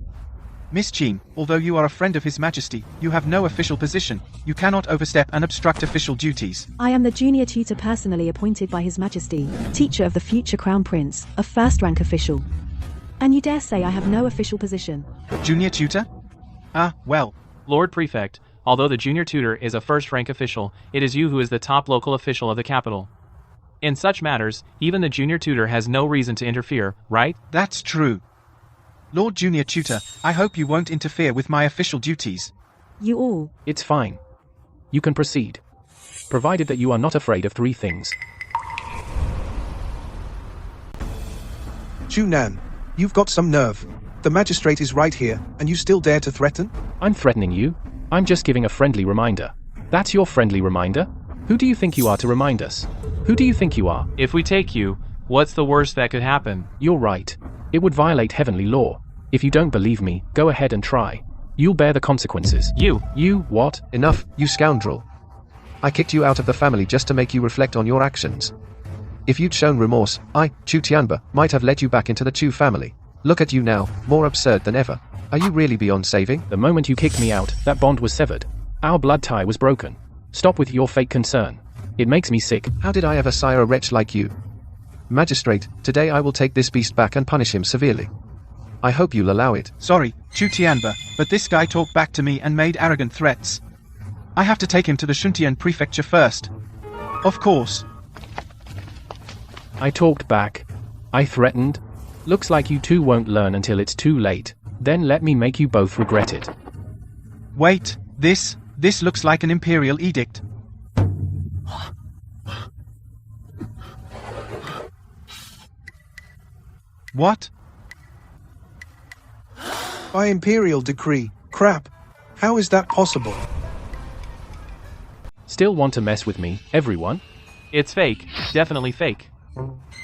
Miss Qin, although you are a friend of His Majesty, you have no official position. You cannot overstep and obstruct official duties. I am the junior tutor personally appointed by His Majesty, teacher of the future Crown Prince, a first-rank official. And you dare say I have no official position? Junior tutor? Ah, well. Lord Prefect, although the junior tutor is a first-rank official, it is you who is the top local official of the capital. In such matters, even the junior tutor has no reason to interfere, right? That's true. Lord Junior Tutor, I hope you won't interfere with my official duties. You all. It's fine. You can proceed. Provided that you are not afraid of 3 things. Chu Nan, you've got some nerve. The magistrate is right here, and you still dare to threaten? I'm threatening you. I'm just giving a friendly reminder. That's your friendly reminder? Who do you think you are to remind us? Who do you think you are? If we take you, what's the worst that could happen? You're right. It would violate heavenly law. If you don't believe me, go ahead and try. You'll bear the consequences. You what? Enough, you scoundrel. I kicked you out of the family just to make you reflect on your actions. If you'd shown remorse, I, Chu Tianba, might have let you back into the Chu family. Look at you now, more absurd than ever. Are you really beyond saving? The moment you kicked me out, that bond was severed. Our blood tie was broken. Stop with your fake concern. It makes me sick. How did I ever sire a wretch like you? Magistrate, today I will take this beast back and punish him severely. I hope you'll allow it. Sorry, Chu Tianba, but this guy talked back to me and made arrogant threats. I have to take him to the Shuntian prefecture first. Of course. I talked back. I threatened. Looks like you two won't learn until it's too late. Then let me make you both regret it. Wait, this looks like an imperial edict. What? By imperial decree. Crap. How is that possible? Still want to mess with me, everyone? It's fake. Definitely fake.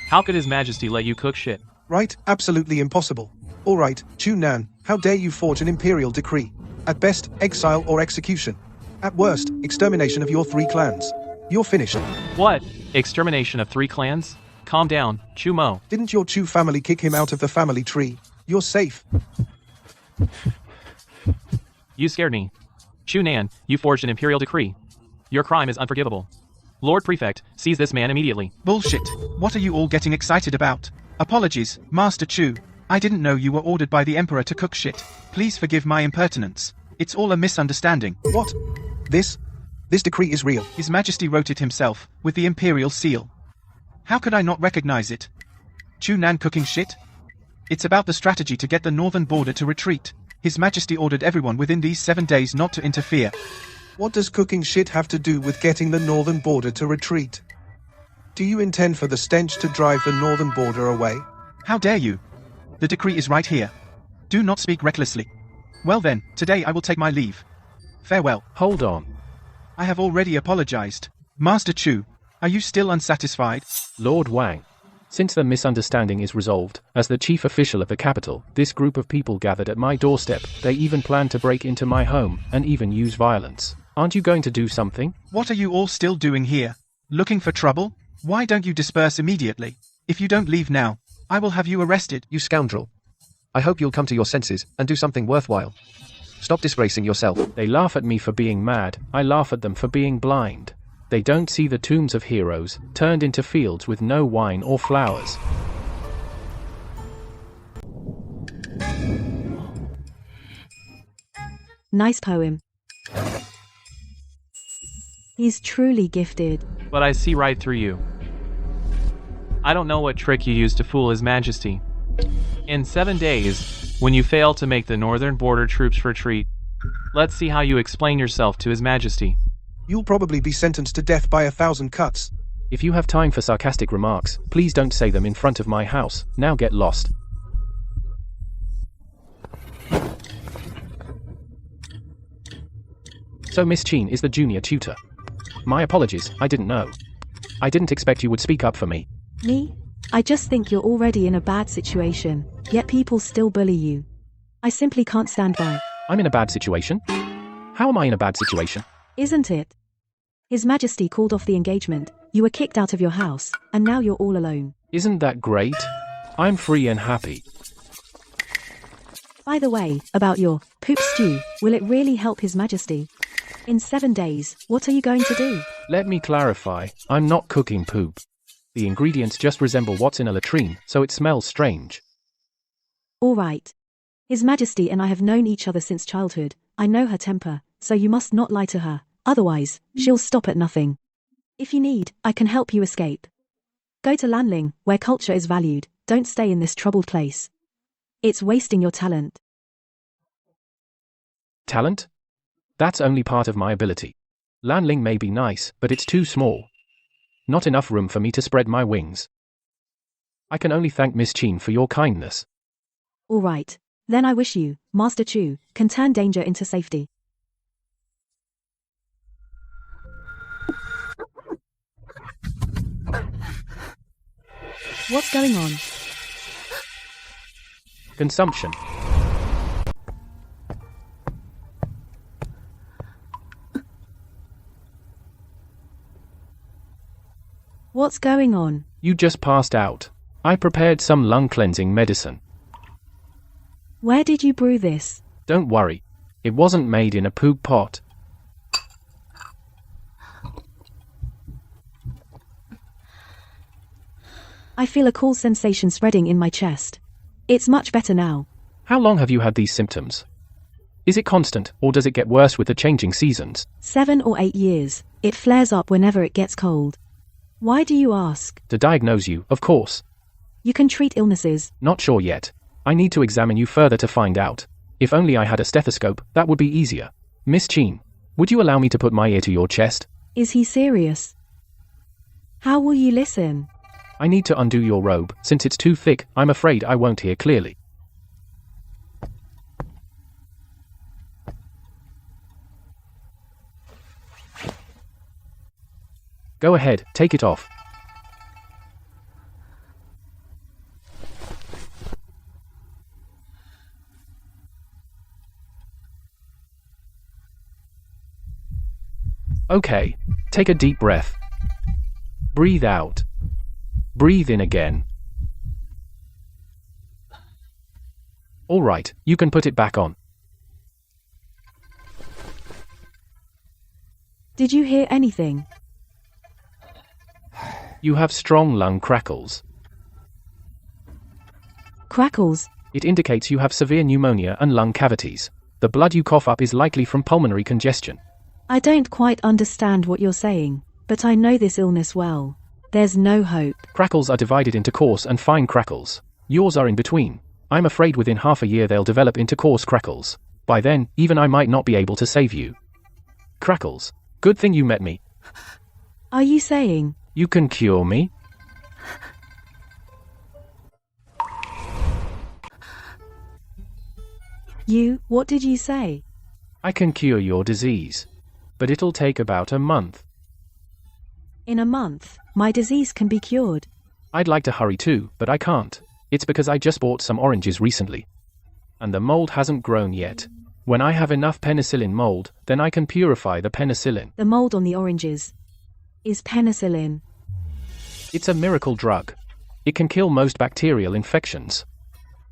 How could His Majesty let you cook shit? Right, absolutely impossible. Alright, Chu Nan, how dare you forge an imperial decree? At best, exile or execution. At worst, extermination of your 3 clans. You're finished. What? Extermination of 3 clans? Calm down, Chu Mo. Didn't your Chu family kick him out of the family tree? You're safe. You scared me. Chu Nan, you forged an imperial decree. Your crime is unforgivable. Lord Prefect, seize this man immediately. Bullshit. What are you all getting excited about? Apologies, Master Chu. I didn't know you were ordered by the Emperor to cook shit. Please forgive my impertinence. It's all a misunderstanding. What? This decree is real. His Majesty wrote it himself, with the imperial seal. How could I not recognize it? Chu Nan cooking shit? It's about the strategy to get the northern border to retreat. His Majesty ordered everyone within these 7 days not to interfere. What does cooking shit have to do with getting the northern border to retreat? Do you intend for the stench to drive the northern border away? How dare you? The decree is right here. Do not speak recklessly. Well then, today I will take my leave. Farewell. Hold on. I have already apologized. Master Chu, are you still unsatisfied? Lord Wang. Since the misunderstanding is resolved, as the chief official of the capital, this group of people gathered at my doorstep. They even plan to break into my home, and even use violence. Aren't you going to do something? What are you all still doing here? Looking for trouble? Why don't you disperse immediately? If you don't leave now, I will have you arrested. You scoundrel. I hope you'll come to your senses, and do something worthwhile. Stop disgracing yourself. They laugh at me for being mad, I laugh at them for being blind. They don't see the tombs of heroes, turned into fields with no wine or flowers. Nice poem. He's truly gifted. But I see right through you. I don't know what trick you used to fool His Majesty. In 7 days, when you fail to make the northern border troops retreat, let's see how you explain yourself to His Majesty. You'll probably be sentenced to death by 1,000 cuts. If you have time for sarcastic remarks, please don't say them in front of my house. Now get lost. So Miss Qin is the junior tutor. My apologies, I didn't know. I didn't expect you would speak up for me. Me? I just think you're already in a bad situation, yet people still bully you. I simply can't stand by. I'm in a bad situation? How am I in a bad situation? Isn't it? His Majesty called off the engagement, you were kicked out of your house, and now you're all alone. Isn't that great? I'm free and happy. By the way, about your poop stew, will it really help His Majesty? In 7 days, what are you going to do? Let me clarify, I'm not cooking poop. The ingredients just resemble what's in a latrine, so it smells strange. All right. His Majesty and I have known each other since childhood. I know her temper, so you must not lie to her, otherwise, she'll stop at nothing. If you need, I can help you escape. Go to Lanling, where culture is valued. Don't stay in this troubled place. It's wasting your talent. Talent? That's only part of my ability. Lanling may be nice, but it's too small. Not enough room for me to spread my wings. I can only thank Miss Chin for your kindness. All right. Then I wish you, Master Chu, can turn danger into safety. What's going on? Consumption. What's going on? You just passed out. I prepared some lung cleansing medicine. Where did you brew this? Don't worry. It wasn't made in a poop pot. I feel a cool sensation spreading in my chest. It's much better now. How long have you had these symptoms? Is it constant, or does it get worse with the changing seasons? 7 or 8 years. It flares up whenever it gets cold. Why do you ask? To diagnose you, of course. You can treat illnesses. Not sure yet. I need to examine you further to find out. If only I had a stethoscope, that would be easier. Miss Chin, would you allow me to put my ear to your chest? Is he serious? How will you listen? I need to undo your robe. Since it's too thick, I'm afraid I won't hear clearly. Go ahead, take it off. Okay, take a deep breath. Breathe out. Breathe in again. All right, you can put it back on. Did you hear anything? You have strong lung crackles. Crackles? It indicates you have severe pneumonia and lung cavities. The blood you cough up is likely from pulmonary congestion. I don't quite understand what you're saying, but I know this illness well. There's no hope. Crackles are divided into coarse and fine crackles. Yours are in between. I'm afraid within half a year they'll develop into coarse crackles. By then, even I might not be able to save you. Crackles. Good thing you met me. Are you saying? You can cure me? What did you say? I can cure your disease. But it'll take about a month. In a month, my disease can be cured. I'd like to hurry too, but I can't. It's because I just bought some oranges recently. And the mold hasn't grown yet. When I have enough penicillin mold, then I can purify the penicillin. The mold on the oranges is penicillin. It's a miracle drug. It can kill most bacterial infections.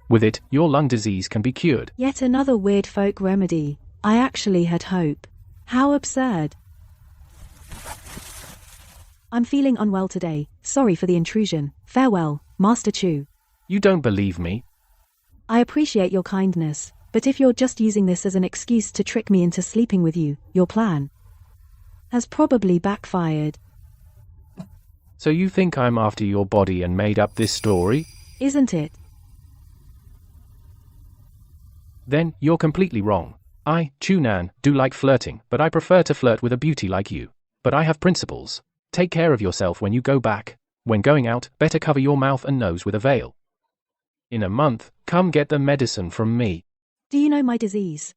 With it, your lung disease can be cured. Yet another weird folk remedy. I actually had hope. How absurd. I'm feeling unwell today. Sorry for the intrusion. Farewell, Master Chu. You don't believe me? I appreciate your kindness, but if you're just using this as an excuse to trick me into sleeping with you, your plan has probably backfired. So you think I'm after your body and made up this story? Isn't it? Then, you're completely wrong. I, Chunan, do like flirting, but I prefer to flirt with a beauty like you. But I have principles. Take care of yourself when you go back. When going out, better cover your mouth and nose with a veil. In a month, come get the medicine from me. Do you know my disease?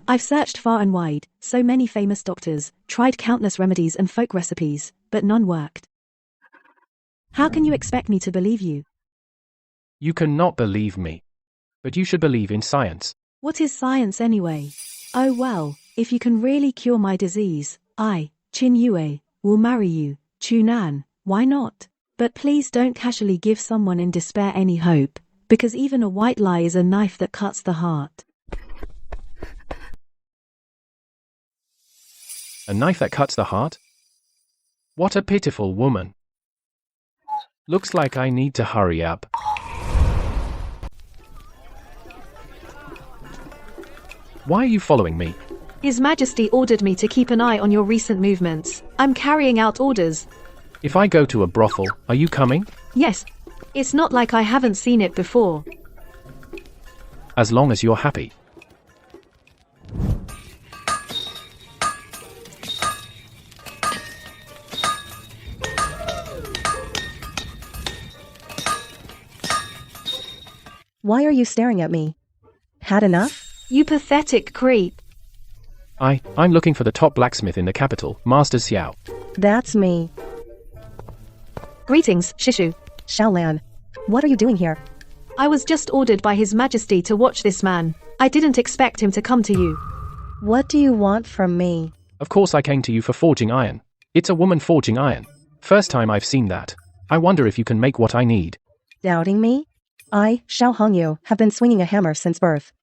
I've searched far and wide, so many famous doctors, tried countless remedies and folk recipes, but none worked. How can you expect me to believe you? You cannot believe me. But you should believe in science. What is science anyway? Oh well, if you can really cure my disease, I, Chin Yue, will marry you, Chu Nan, why not? But please don't casually give someone in despair any hope, because even a white lie is a knife that cuts the heart. A knife that cuts the heart? What a pitiful woman. Looks like I need to hurry up. Why are you following me? His Majesty ordered me to keep an eye on your recent movements. I'm carrying out orders. If I go to a brothel, are you coming? Yes. It's not like I haven't seen it before. As long as you're happy. Why are you staring at me? Had enough? You pathetic creep. I'm looking for the top blacksmith in the capital, Master Xiao. That's me. Greetings, Shishu. Xiaolan. What are you doing here? I was just ordered by His Majesty to watch this man. I didn't expect him to come to you. What do you want from me? Of course I came to you for forging iron. It's a woman forging iron. First time I've seen that. I wonder if you can make what I need. Doubting me? I, Xiao Hongyu, have been swinging a hammer since birth.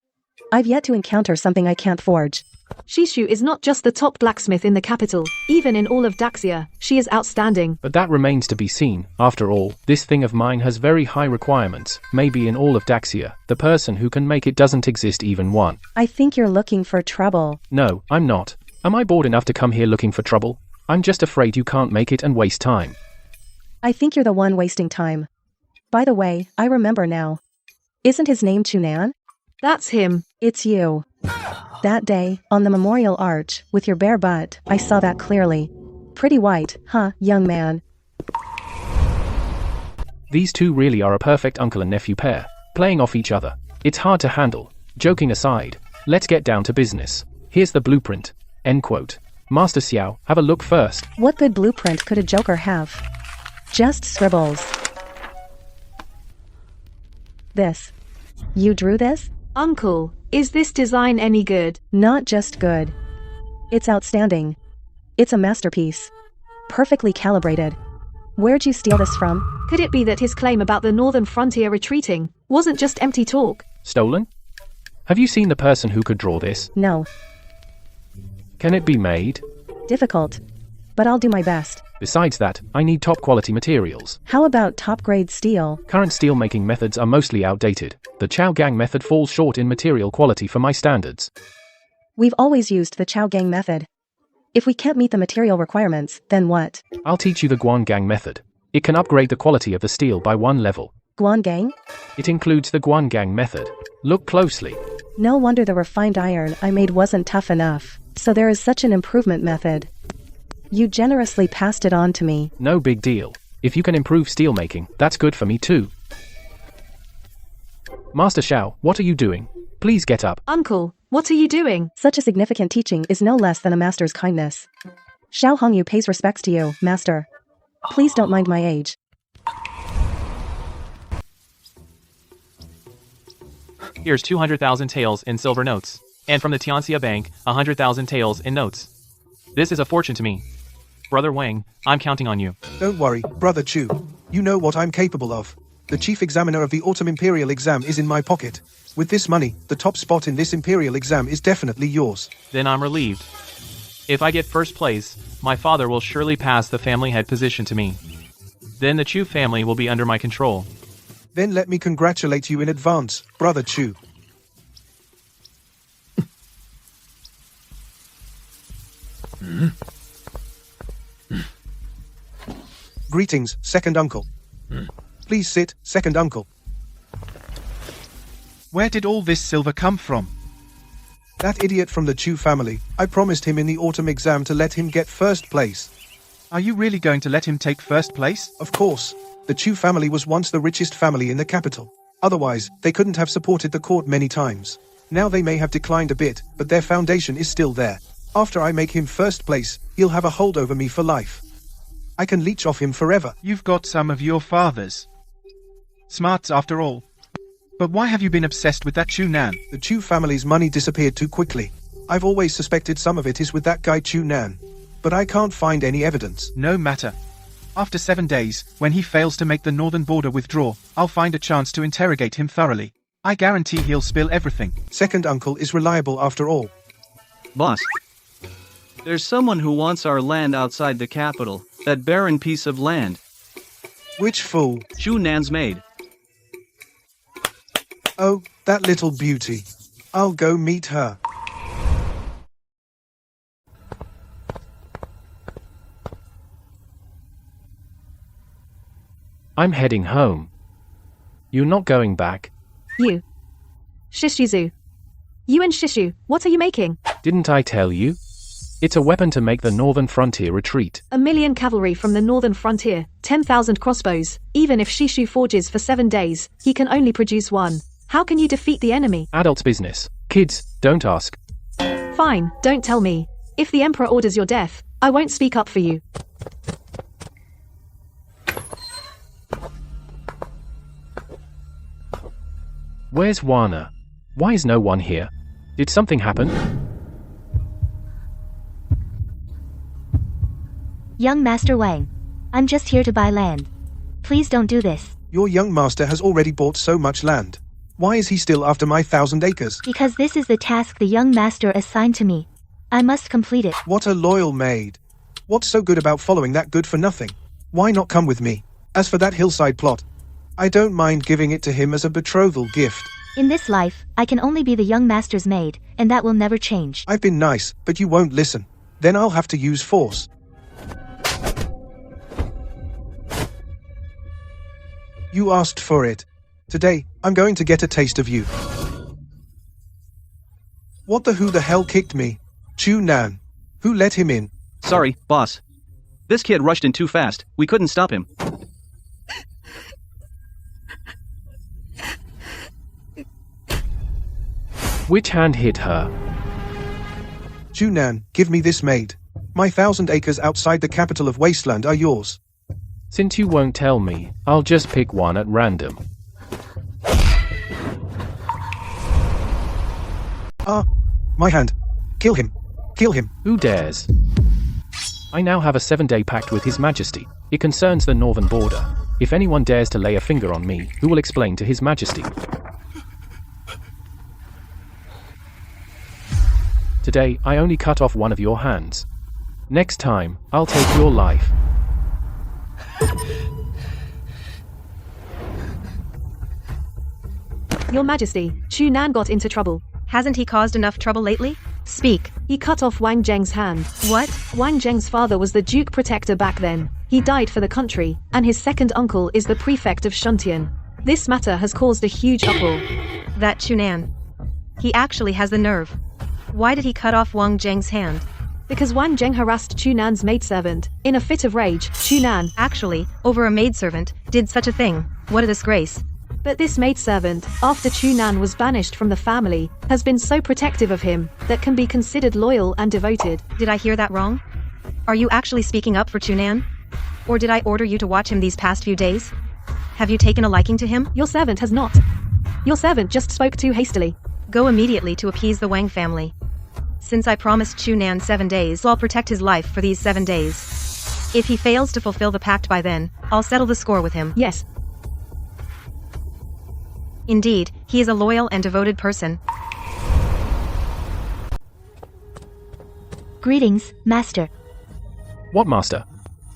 I've yet to encounter something I can't forge. Shishu is not just the top blacksmith in the capital, even in all of Daxia, she is outstanding. But that remains to be seen. After all, this thing of mine has very high requirements. Maybe in all of Daxia, the person who can make it doesn't exist even one. I think you're looking for trouble. No, I'm not. Am I bored enough to come here looking for trouble? I'm just afraid you can't make it and waste time. I think you're the one wasting time. By the way, I remember now. Isn't his name Chunan? That's him. It's you. That day, on the memorial arch, with your bare butt, I saw that clearly. Pretty white, huh, young man? These two really are a perfect uncle and nephew pair, playing off each other. It's hard to handle. Joking aside, let's get down to business. Here's the blueprint. End quote. Master Xiao, have a look first. What good blueprint could a joker have? Just scribbles. This. You drew this? Uncle, is this design any good? Not just good. It's outstanding. It's a masterpiece. Perfectly calibrated. Where'd you steal this from? Could it be that his claim about the northern frontier retreating wasn't just empty talk? Stolen? Have you seen the person who could draw this? No. Can it be made? Difficult. But I'll do my best. Besides that, I need top quality materials. How about top grade steel? Current steel making methods are mostly outdated. The Chao Gang method falls short in material quality for my standards. We've always used the Chao Gang method. If we can't meet the material requirements, then what? I'll teach you the Guan Gang method. It can upgrade the quality of the steel by 1 level. Guan Gang? It includes the Guan Gang method. Look closely. No wonder the refined iron I made wasn't tough enough. So there is such an improvement method. You generously passed it on to me. No big deal. If you can improve steel making, that's good for me too. Master Xiao, what are you doing? Please get up. Uncle, what are you doing? Such a significant teaching is no less than a master's kindness. Xiao Hongyu pays respects to you, master. Please don't mind my age. Here's 200,000 taels in silver notes. And from the Tianxia Bank, 100,000 taels in notes. This is a fortune to me. Brother Wang, I'm counting on you. Don't worry, Brother Chu. You know what I'm capable of. The chief examiner of the autumn imperial exam is in my pocket. With this money, the top spot in this imperial exam is definitely yours. Then I'm relieved. If I get first place, my father will surely pass the family head position to me. Then the Chu family will be under my control. Then let me congratulate you in advance, Brother Chu. Greetings, second uncle. Please sit, second uncle. Where did all this silver come from? That idiot from the Chu family. I promised him in the autumn exam to let him get first place. Are you really going to let him take first place? Of course. The Chu family was once the richest family in the capital. Otherwise, they couldn't have supported the court many times. Now they may have declined a bit, but their foundation is still there. After I make him first place, he'll have a hold over me for life. I can leech off him forever. You've got some of your father's smarts after all. But why have you been obsessed with that Chu Nan? The Chu family's money disappeared too quickly. I've always suspected some of it is with that guy Chu Nan. But I can't find any evidence. No matter. After 7 days, when he fails to make the northern border withdraw, I'll find a chance to interrogate him thoroughly. I guarantee he'll spill everything. Second uncle is reliable after all. Boss. There's someone who wants our land outside the capital, that barren piece of land. Which fool? Chu Nan's maid. Oh, that little beauty. I'll go meet her. I'm heading home. You're not going back? You. Shishizu. You and Shishu, what are you making? Didn't I tell you? It's a weapon to make the northern frontier retreat. 1 million cavalry from the northern frontier, 10,000 crossbows. Even if Shishu forges for 7 days, he can only produce 1. How can you defeat the enemy? Adults' business. Kids, don't ask. Fine, don't tell me. If the Emperor orders your death, I won't speak up for you. Where's Wana? Why is no one here? Did something happen? Young Master Wang. I'm just here to buy land. Please don't do this. Your young master has already bought so much land. Why is he still after my 1,000 acres? Because this is the task the young master assigned to me. I must complete it. What a loyal maid. What's so good about following that good for nothing? Why not come with me? As for that hillside plot, I don't mind giving it to him as a betrothal gift. In this life, I can only be the young master's maid, and that will never change. I've been nice, but you won't listen. Then I'll have to use force. You asked for it. Today, I'm going to get a taste of you. What the who the hell kicked me? Chu Nan. Who let him in? Sorry, boss. This kid rushed in too fast, we couldn't stop him. Which hand hit her? Chu Nan, give me this maid. My 1,000 acres outside the capital of Wasteland are yours. Since you won't tell me, I'll just pick one at random. Ah, my hand. Kill him. Kill him. Who dares? I now have a 7-day pact with His Majesty. It concerns the northern border. If anyone dares to lay a finger on me, who will explain to His Majesty? Today, I only cut off one of your hands. Next time, I'll take your life. Your Majesty, Chu Nan got into trouble. Hasn't he caused enough trouble lately? Speak. He cut off Wang Zheng's hand. What? Wang Zheng's father was the Duke Protector back then. He died for the country, and his second uncle is the prefect of Shuntian. This matter has caused a huge uproar. That Chu Nan. He actually has the nerve. Why did he cut off Wang Zheng's hand? Because Wang Zheng harassed Chu Nan's maidservant. In a fit of rage, Chu Nan, Actually, over a maidservant, did such a thing. What a disgrace. but this maidservant, after Chu Nan was banished from the family, has been so protective of him that can be considered loyal and devoted. Did I hear that wrong? Are you actually speaking up for Chu Nan? Or did I order you to watch him these past few days? Have you taken a liking to him? Your servant has not. Your servant just spoke too hastily. Go immediately to appease the Wang family. Since I promised Chu Nan 7 days, I'll protect his life for these 7 days. If he fails to fulfill the pact by then, I'll settle the score with him. Yes. Indeed, he is a loyal and devoted person. Greetings, Master. What master?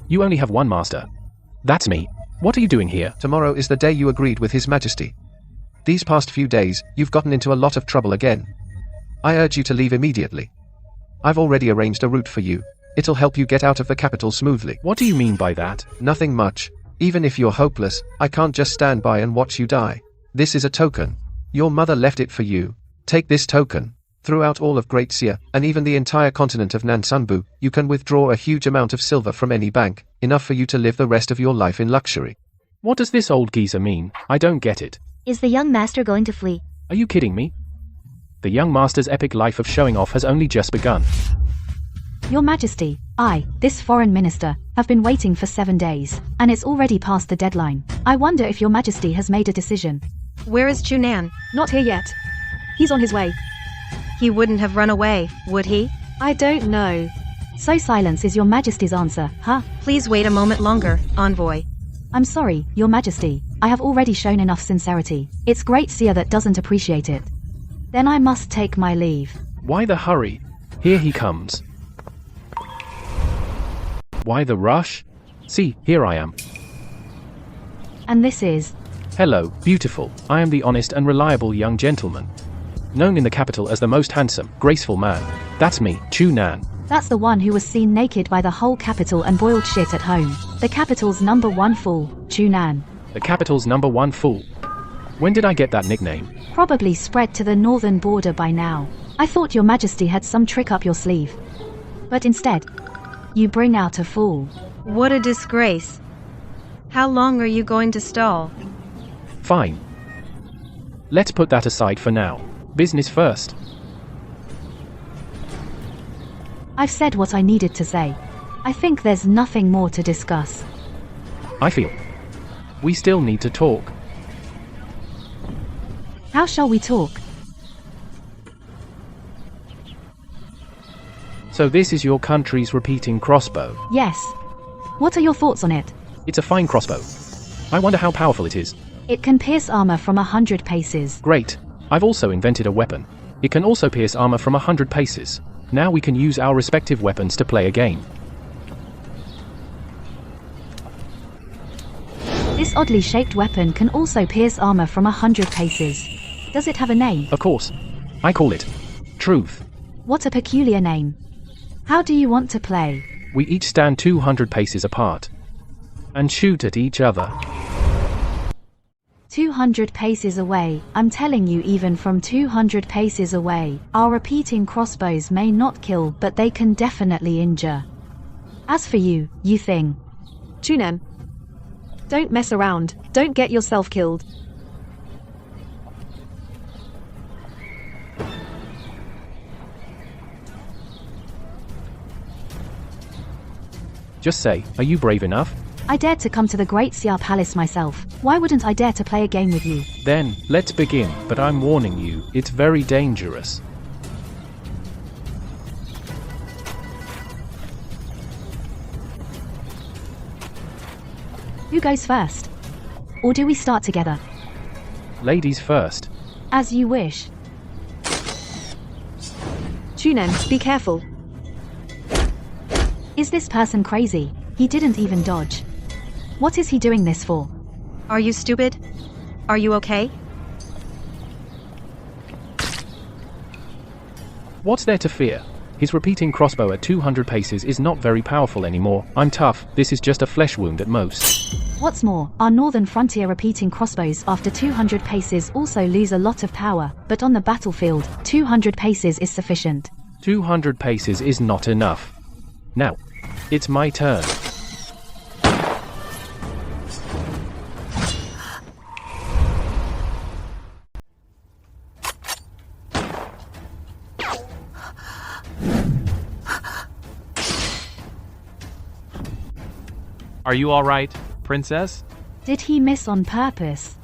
You only have one master. That's me. What are you doing here? Tomorrow is the day you agreed with His Majesty. These past few days, you've gotten into a lot of trouble again. I urge you to leave immediately. I've already arranged a route for you. It'll help you get out of the capital smoothly. What do you mean by that? Nothing much. Even if you're hopeless, I can't just stand by and watch you die. This is a token. Your mother left it for you. Take this token. Throughout all of Great Xia, and even the entire continent of Nansunbu, you can withdraw a huge amount of silver from any bank, enough for you to live the rest of your life in luxury. What does this old geezer mean? I don't get it. Is the young master going to flee? Are you kidding me? The young master's epic life of showing off has only just begun. Your Majesty, I, this foreign minister, have been waiting for 7 days, and it's already past the deadline. I wonder if your Majesty has made a decision. Where is Chunan? Not here yet. He's on his way. He wouldn't have run away, would he? I don't know. So silence is your Majesty's answer, huh? Please wait a moment longer, envoy. I'm sorry, your Majesty. I have already shown enough sincerity. It's Great Seer that doesn't appreciate it. Then I must take my leave. Why the hurry? Here he comes. Why the rush? See, here I am. And this is... Hello, beautiful. I am the honest and reliable young gentleman. Known in the capital as the most handsome, graceful man. That's me, Chunan. That's the one who was seen naked by the whole capital and boiled shit at home. The capital's #1 fool, Chunan. The capital's #1 fool. When did I get that nickname? Probably spread to the northern border by now. I thought your Majesty had some trick up your sleeve. But instead, you bring out a fool. What a disgrace. How long are you going to stall? Fine. Let's put that aside for now. Business first. I've said what I needed to say. I think there's nothing more to discuss. I feel we still need to talk. How shall we talk? So this is your country's repeating crossbow. Yes. What are your thoughts on it? It's a fine crossbow. I wonder how powerful it is. It can pierce armor from 100 paces. Great. I've also invented a weapon. It can also pierce armor from 100 paces. Now we can use our respective weapons to play a game. This oddly shaped weapon can also pierce armor from 100 paces. Does it have a name? Of course. I call it Truth. What a peculiar name. How do you want to play? We each stand 200 paces apart and shoot at each other. 200 paces away. I'm telling you, even from 200 paces away, our repeating crossbows may not kill, but they can definitely injure. As for you, you thing. Chunan, don't mess around. Don't get yourself killed. Just say, are you brave enough? I dared to come to the Great Seer Palace myself. Why wouldn't I dare to play a game with you? Then, let's begin, but I'm warning you, it's very dangerous. Who goes first? Or do we start together? Ladies first. As you wish. Chunan, be careful. Is this person crazy? He didn't even dodge. What is he doing this for? Are you stupid? Are you okay? What's there to fear? His repeating crossbow at 200 paces is not very powerful anymore. I'm tough. This is just a flesh wound at most. What's more, our northern frontier repeating crossbows after 200 paces also lose a lot of power, but on the battlefield, 200 paces is sufficient. 200 paces is not enough. Now, it's my turn. Are you all right, princess? Did he miss on purpose?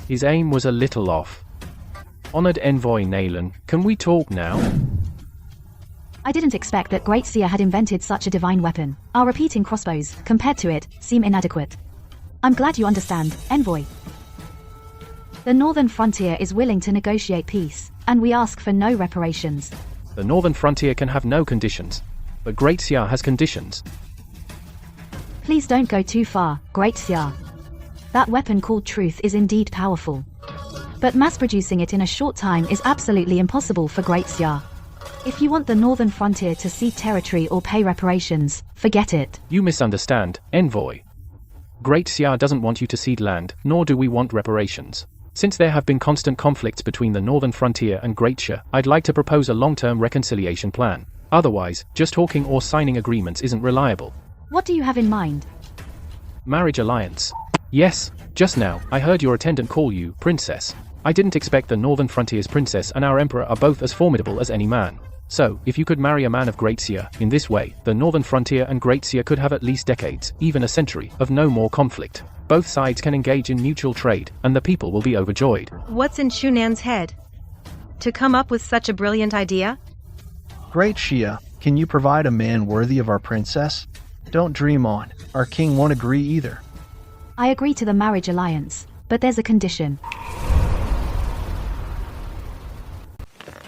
His aim was a little off. Honored Envoy Naylan, can we talk now? I didn't expect that Great Seer had invented such a divine weapon. Our repeating crossbows, compared to it, seem inadequate. I'm glad you understand, Envoy. The northern frontier is willing to negotiate peace, and we ask for no reparations. The northern frontier can have no conditions, but Great Seer has conditions. Please don't go too far, Great Seer. That weapon called Truth is indeed powerful. But mass-producing it in a short time is absolutely impossible for Great Seer. If you want the northern frontier to cede territory or pay reparations, forget it. You misunderstand, Envoy. Great Seer doesn't want you to cede land, nor do we want reparations. Since there have been constant conflicts between the northern frontier and Great Seer, I'd like to propose a long-term reconciliation plan. Otherwise, just talking or signing agreements isn't reliable. What do you have in mind? Marriage alliance. Yes, just now, I heard your attendant call you, princess. I didn't expect the Northern Frontier's princess and our emperor are both as formidable as any man. So, if you could marry a man of Great Sia, in this way, the Northern Frontier and Great Sia could have at least decades, even a century, of no more conflict. Both sides can engage in mutual trade, and the people will be overjoyed. What's in Chunan's head? To come up with such a brilliant idea? Great Shia, can you provide a man worthy of our princess? Don't dream on. Our king won't agree either. I agree to the marriage alliance, but there's a condition.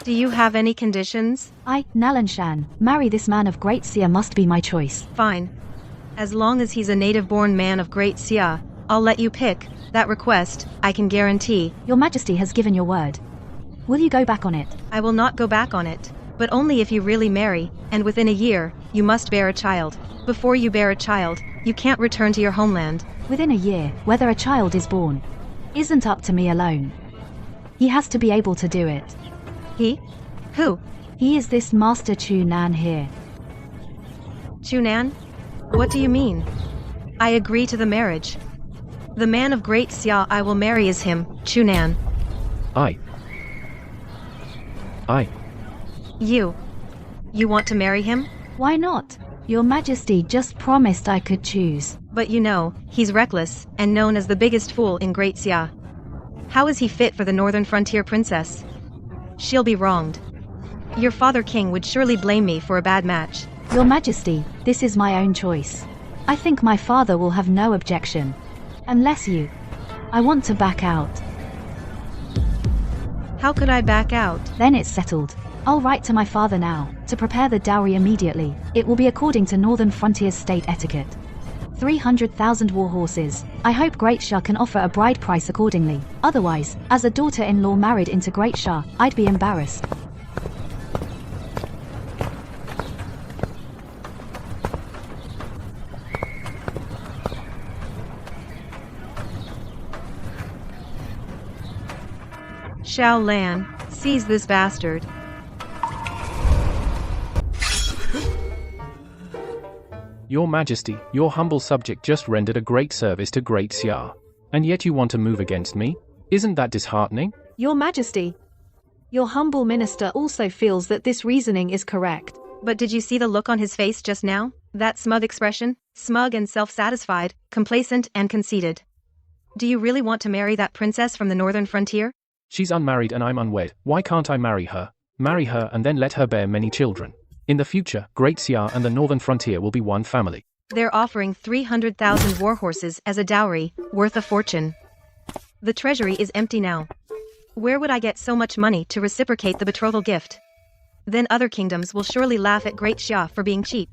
Do you have any conditions? I, Nalanshan, marry this man of Great Sia must be my choice. Fine. As long as he's a native-born man of Great Sia, I'll let you pick. That request, I can guarantee. Your Majesty has given your word. Will you go back on it? I will not go back on it, but only if you really marry, and within a year, you must bear a child. Before you bear a child, you can't return to your homeland. Within a year, whether a child is born, isn't up to me alone. He has to be able to do it. He? Who? He is this Master Chunan here. Chunan? What do you mean? I agree to the marriage. The man of Great Sia I will marry is him, Chunan. You want to marry him? Why not? Your Majesty just promised I could choose. But you know, he's reckless, and known as the biggest fool in Great Sia. How is he fit for the Northern Frontier princess? She'll be wronged. Your father king would surely blame me for a bad match. Your Majesty, this is my own choice. I think my father will have no objection. Unless you. I want to back out. How could I back out? Then it's settled. I'll write to my father now, to prepare the dowry immediately. It will be according to Northern Frontier's state etiquette. 300,000 war horses. I hope Great Shah can offer a bride price accordingly. Otherwise, as a daughter-in-law married into Great Shah, I'd be embarrassed. Xiao Lan, seize this bastard. Your Majesty, your humble subject just rendered a great service to Great Sia. And yet you want to move against me? Isn't that disheartening? Your Majesty, your humble minister also feels that this reasoning is correct. But did you see the look on his face just now? That smug expression? Smug and self-satisfied, complacent and conceited. Do you really want to marry that princess from the Northern Frontier? She's unmarried and I'm unwed. Why can't I marry her? Marry her and then let her bear many children. In the future, Great Sia and the Northern Frontier will be one family. They're offering 300,000 war horses as a dowry, worth a fortune. The treasury is empty now. Where would I get so much money to reciprocate the betrothal gift? Then other kingdoms will surely laugh at Great Sia for being cheap.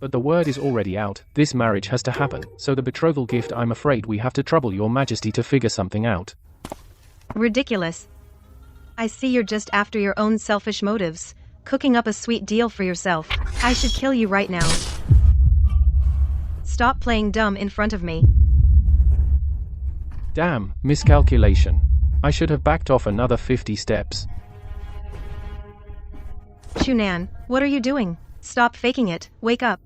But the word is already out, this marriage has to happen, so the betrothal gift I'm afraid we have to trouble your Majesty to figure something out. Ridiculous. I see you're just after your own selfish motives, cooking up a sweet deal for yourself. I should kill you right now. Stop playing dumb in front of me. Damn, miscalculation. I should have backed off another 50 steps. Chunan, what are you doing? Stop faking it, wake up.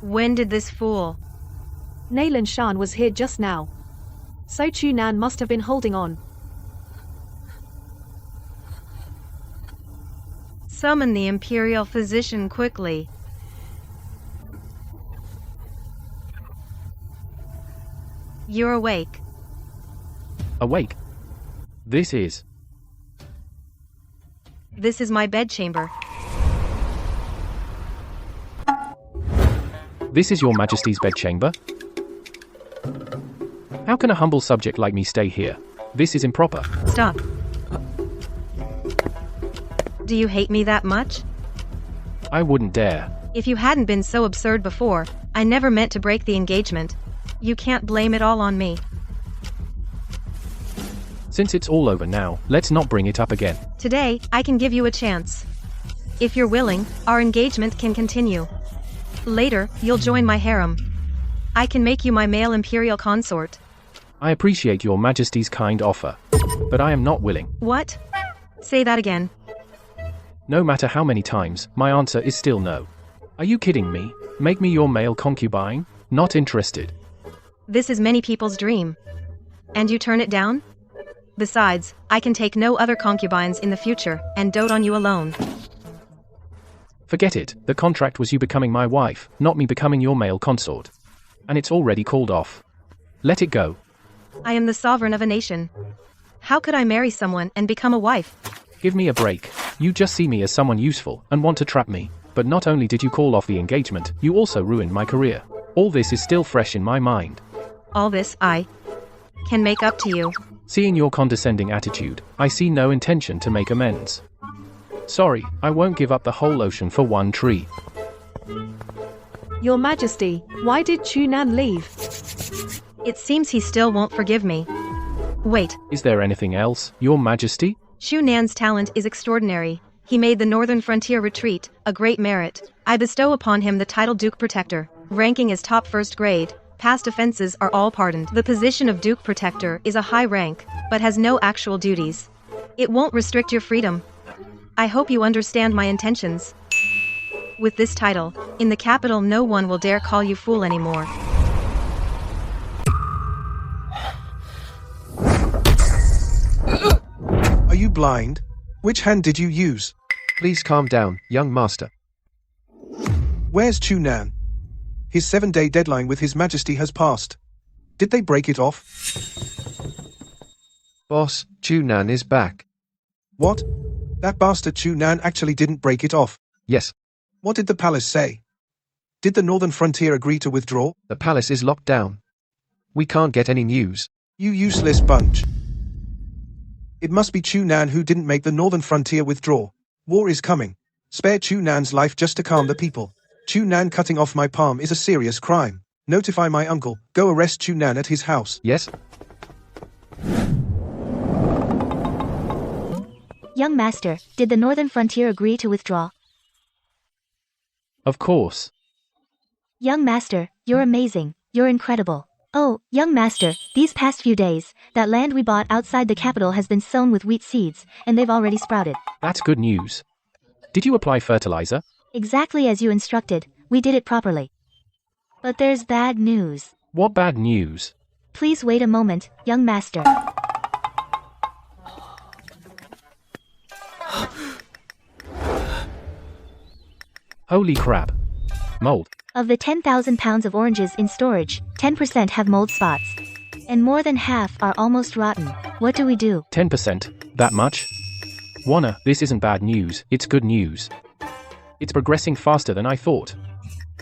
When did this fool? Nalan Shan was here just now. So Chunan must have been holding on. Summon the Imperial Physician quickly. You're awake. Awake? This is my bedchamber. This is your Majesty's bedchamber? How can a humble subject like me stay here? This is improper. Stop. Do you hate me that much? I wouldn't dare. If you hadn't been so absurd before, I never meant to break the engagement. You can't blame it all on me. Since it's all over now, let's not bring it up again. Today, I can give you a chance. If you're willing, our engagement can continue. Later, you'll join my harem. I can make you my male imperial consort. I appreciate your Majesty's kind offer, but I am not willing. What? Say that again. No matter how many times, my answer is still no. Are you kidding me? Make me your male concubine? Not interested. This is many people's dream. And you turn it down? Besides, I can take no other concubines in the future, and dote on you alone. Forget it, the contract was you becoming my wife, not me becoming your male consort. And it's already called off. Let it go. I am the sovereign of a nation. How could I marry someone and become a wife? Give me a break. You just see me as someone useful, and want to trap me. But not only did you call off the engagement, you also ruined my career. All this is still fresh in my mind. All this, I can make up to you. Seeing your condescending attitude, I see no intention to make amends. Sorry, I won't give up the whole ocean for one tree. Your Majesty, why did Chu Nan leave? It seems he still won't forgive me. Wait. Is there anything else, Your Majesty? Chu Nan's talent is extraordinary. He made the Northern Frontier retreat a great merit. I bestow upon him the title Duke Protector, ranking as top first grade. Past offenses are all pardoned. The position of Duke Protector is a high rank, but has no actual duties. It won't restrict your freedom. I hope you understand my intentions. With this title, in the capital no one will dare call you fool anymore. Are you blind? Which hand did you use? Please calm down, young master. Where's Chu Nan? His 7-day deadline with His Majesty has passed. Did they break it off? Boss, Chu Nan is back. What? That bastard Chu Nan actually didn't break it off. Yes. What did the palace say? Did the Northern Frontier agree to withdraw? The palace is locked down. We can't get any news. You useless bunch. It must be Chu Nan who didn't make the Northern Frontier withdraw. War is coming. Spare Chu Nan's life just to calm the people. Chu Nan cutting off my palm is a serious crime. Notify my uncle. Go arrest Chu Nan at his house. Yes? Young master, did the Northern Frontier agree to withdraw? Of course. Young master, you're amazing. You're incredible. Oh, young master, these past few days, that land we bought outside the capital has been sown with wheat seeds, and they've already sprouted. That's good news. Did you apply fertilizer? Exactly as you instructed, we did it properly. But there's bad news. What bad news? Please wait a moment, young master. Holy crap. Mold. Of the 10,000 pounds of oranges in storage, 10% have mold spots. And more than half are almost rotten. What do we do? 10%? That much? Wanna, this isn't bad news, it's good news. It's progressing faster than I thought.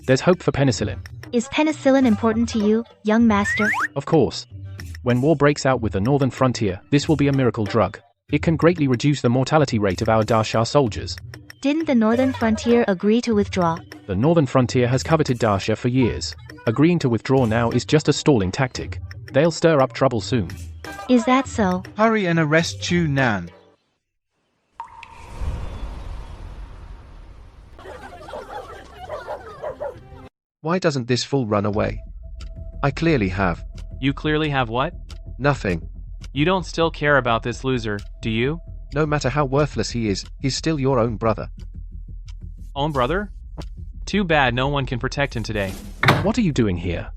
There's hope for penicillin. Is penicillin important to you, young master? Of course. When war breaks out with the Northern Frontier, this will be a miracle drug. It can greatly reduce the mortality rate of our Darsha soldiers. Didn't the Northern Frontier agree to withdraw? The Northern Frontier has coveted Darsha for years. Agreeing to withdraw now is just a stalling tactic. They'll stir up trouble soon. Is that so? Hurry and arrest Chu Nan. Why doesn't this fool run away? I clearly have. You clearly have what? Nothing. You don't still care about this loser, do you? No matter how worthless he is, he's still your own brother. Own brother? Too bad no one can protect him today. What are you doing here?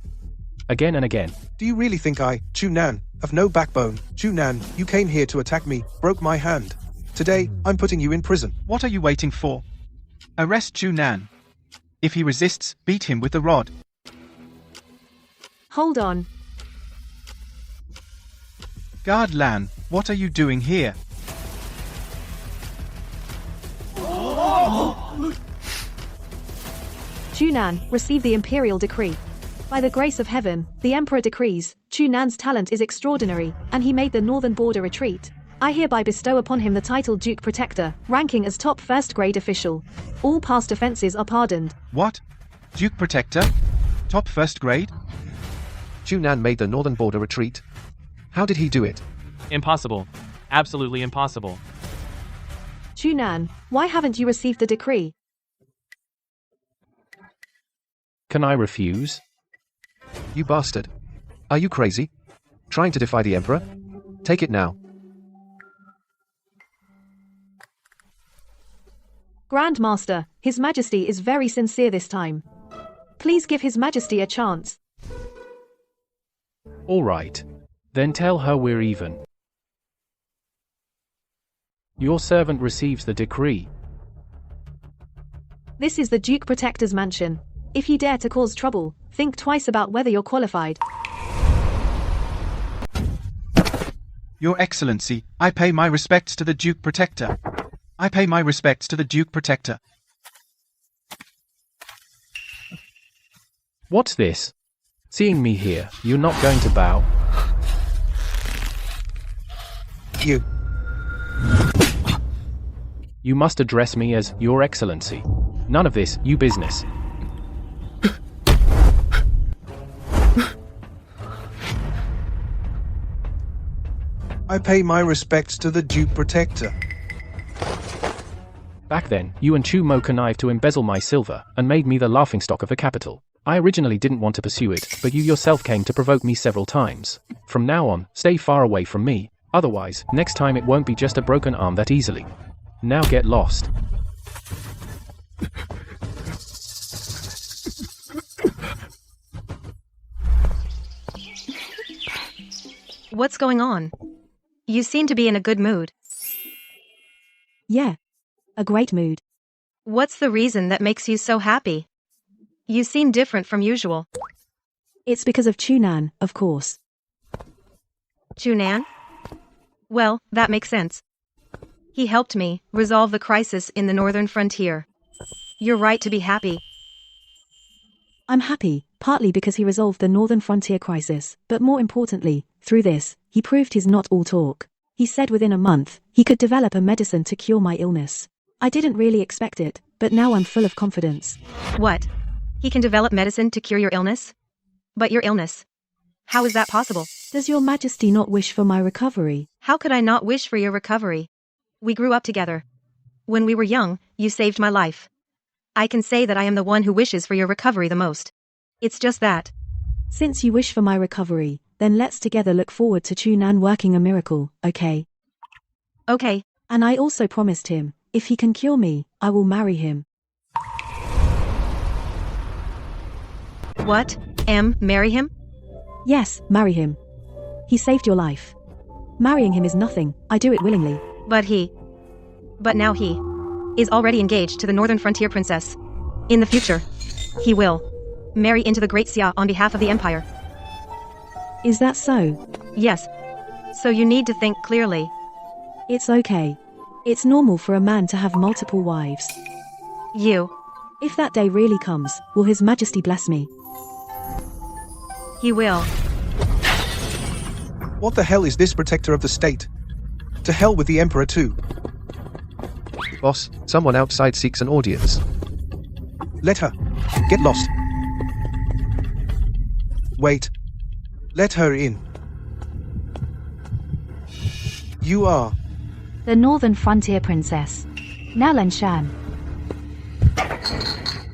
Again and again. Do you really think I, Chu Nan, have no backbone? Chu Nan, you came here to attack me, broke my hand. Today, I'm putting you in prison. What are you waiting for? Arrest Chu Nan. If he resists, beat him with the rod. Hold on. Guard Lan, what are you doing here? Chu Nan, receive the imperial decree. By the grace of heaven, the emperor decrees, Chu Nan's talent is extraordinary, and he made the northern border retreat. I hereby bestow upon him the title Duke Protector, ranking as top first-grade official. All past offenses are pardoned. What? Duke Protector? Top first grade? Chu Nan made the northern border retreat. How did he do it? Impossible. Absolutely impossible. Chu Nan, why haven't you received the decree? Can I refuse? You bastard. Are you crazy? Trying to defy the Emperor? Take it now. Grand Master, His Majesty is very sincere this time. Please give His Majesty a chance. All right. Then tell her we're even. Your servant receives the decree. This is the Duke Protector's mansion. If you dare to cause trouble, think twice about whether you're qualified. Your Excellency, I pay my respects to the Duke Protector. I pay my respects to the Duke Protector. What's this? Seeing me here, you're not going to bow? You. You must address me as Your Excellency. None of this, you business. I pay my respects to the Duke Protector. Back then, you and Chu Mo connived to embezzle my silver, and made me the laughingstock of the capital. I originally didn't want to pursue it, but you yourself came to provoke me several times. From now on, stay far away from me. Otherwise, next time it won't be just a broken arm that easily. Now get lost. What's going on? You seem to be in a good mood. Yeah. A great mood. What's the reason that makes you so happy? You seem different from usual. It's because of Chunan, of course. Chunan? Well, that makes sense. He helped me resolve the crisis in the northern frontier. You're right to be happy. I'm happy, partly because he resolved the northern frontier crisis, but more importantly, through this, he proved he's not all talk. He said within a month, he could develop a medicine to cure my illness. I didn't really expect it, but now I'm full of confidence. What? He can develop medicine to cure your illness? But your illness? How is that possible? Does your Majesty not wish for my recovery? How could I not wish for your recovery? We grew up together. When we were young, you saved my life. I can say that I am the one who wishes for your recovery the most. It's just that. Since you wish for my recovery, then let's together look forward to Chunan working a miracle, okay? Okay. And I also promised him, if he can cure me, I will marry him. What? Marry him? Yes, marry him. He saved your life. Marrying him is nothing, I do it willingly. But now he is already engaged to the Northern Frontier Princess. In the future, he will marry into the Great Xia on behalf of the Empire. Is that so? Yes. So you need to think clearly. It's okay. It's normal for a man to have multiple wives. You. If that day really comes, will His Majesty bless me? He will. What the hell is this protector of the state? To hell with the Emperor too. Boss, someone outside seeks an audience. Let her. Get lost. Wait. Let her in. You are... The Northern Frontier Princess. Nalan Shan.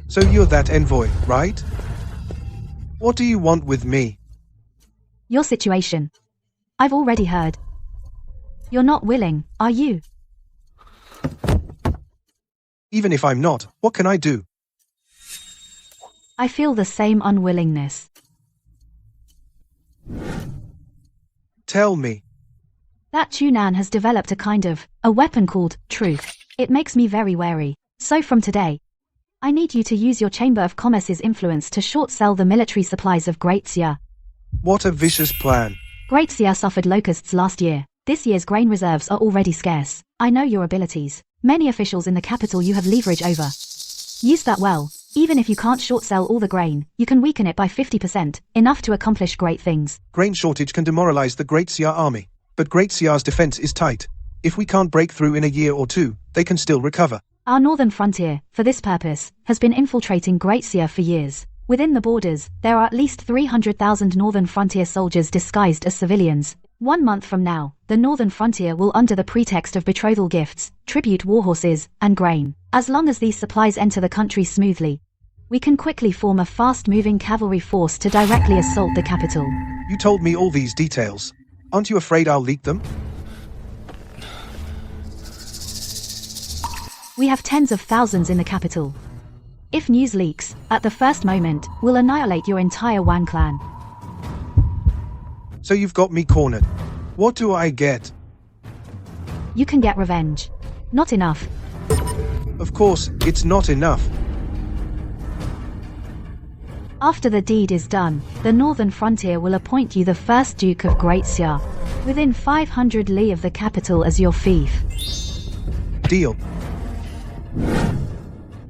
So you're that envoy, right? What do you want with me? Your situation. I've already heard. You're not willing, are you? Even if I'm not, what can I do? I feel the same unwillingness. Tell me. That Chunan has developed a weapon called truth. It makes me very wary. So from today, I need you to use your Chamber of Commerce's influence to short sell the military supplies of Great Xia. What a vicious plan. Great Xia suffered locusts last year. This year's grain reserves are already scarce. I know your abilities. Many officials in the capital you have leverage over. Use that well. Even if you can't short sell all the grain, you can weaken it by 50%, enough to accomplish great things. Grain shortage can demoralize the Great Xia army, but Great Xia's defense is tight. If we can't break through in a year or two, they can still recover. Our northern frontier, for this purpose, has been infiltrating Great Xia for years. Within the borders, there are at least 300,000 northern frontier soldiers disguised as civilians. 1 month from now, the northern frontier will, under the pretext of betrothal gifts, tribute warhorses and grain. As long as these supplies enter the country smoothly, we can quickly form a fast-moving cavalry force to directly assault the capital. You told me all these details. Aren't you afraid I'll leak them? We have tens of thousands in the capital. If news leaks, at the first moment, we'll annihilate your entire Wang clan. So you've got me cornered. What do I get? You can get revenge. Not enough. Of course, it's not enough. After the deed is done, the northern frontier will appoint you the first Duke of Great Xia, within 500 li of the capital as your fief. Deal.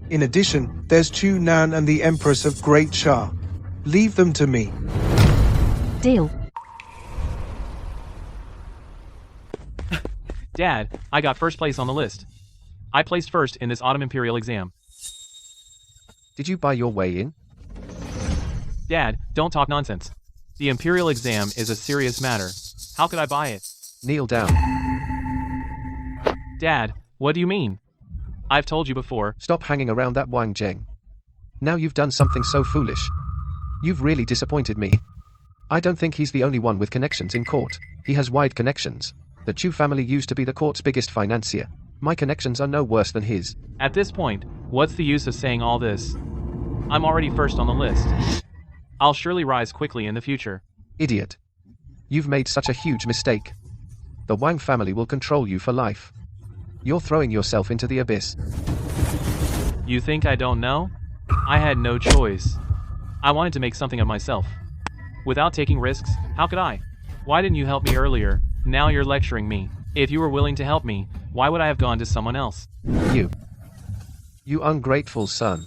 In addition, there's Chu Nan and the Empress of Great Xia. Leave them to me. Deal. Dad, I got first place on the list. I placed first in this autumn imperial exam. Did you buy your way in? Dad, don't talk nonsense. The imperial exam is a serious matter. How could I buy it? Kneel down. Dad, what do you mean? I've told you before. Stop hanging around that Wang Zheng. Now you've done something so foolish. You've really disappointed me. I don't think he's the only one with connections in court. He has wide connections. The Chu family used to be the court's biggest financier. My connections are no worse than his. At this point, what's the use of saying all this? I'm already first on the list. I'll surely rise quickly in the future. Idiot. You've made such a huge mistake. The Wang family will control you for life. You're throwing yourself into the abyss. You think I don't know? I had no choice. I wanted to make something of myself. Without taking risks, how could I? Why didn't you help me earlier? Now you're lecturing me. If you were willing to help me, why would I have gone to someone else? You ungrateful son.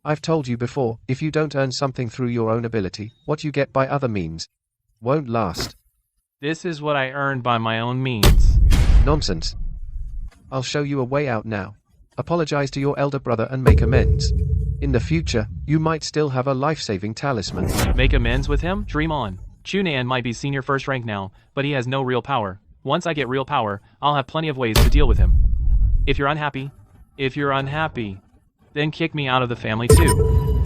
I've told you before, if you don't earn something through your own ability, what you get by other means won't last. This is what I earned by my own means. Nonsense. I'll show you a way out now. Apologize to your elder brother and make amends. In the future, you might still have a life-saving talisman. Make amends with him? Dream on. Chu Nan might be senior first rank now, but he has no real power. Once I get real power, I'll have plenty of ways to deal with him. If you're unhappy, then kick me out of the family too.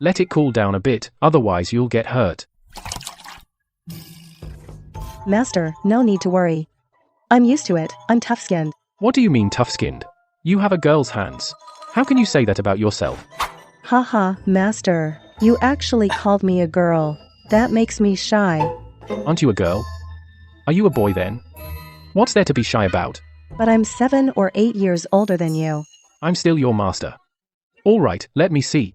Let it cool down a bit, otherwise you'll get hurt. Master, no need to worry. I'm used to it, I'm tough-skinned. What do you mean tough-skinned? You have a girl's hands. How can you say that about yourself? Haha, Master, you actually called me a girl. That makes me shy. Aren't you a girl? Are you a boy then? What's there to be shy about? But I'm 7 or 8 years older than you. I'm still your master. All right, let me see.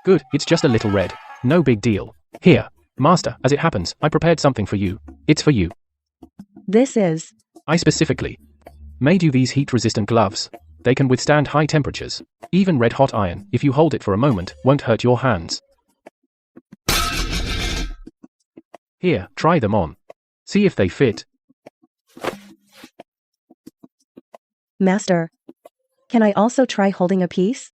Good, it's just a little red. No big deal. Here, master, as it happens, I prepared something for you. It's for you. This is... I specifically made you these heat-resistant gloves. They can withstand high temperatures. Even red-hot iron, if you hold it for a moment, won't hurt your hands. Here, try them on. See if they fit. Master, can I also try holding a piece?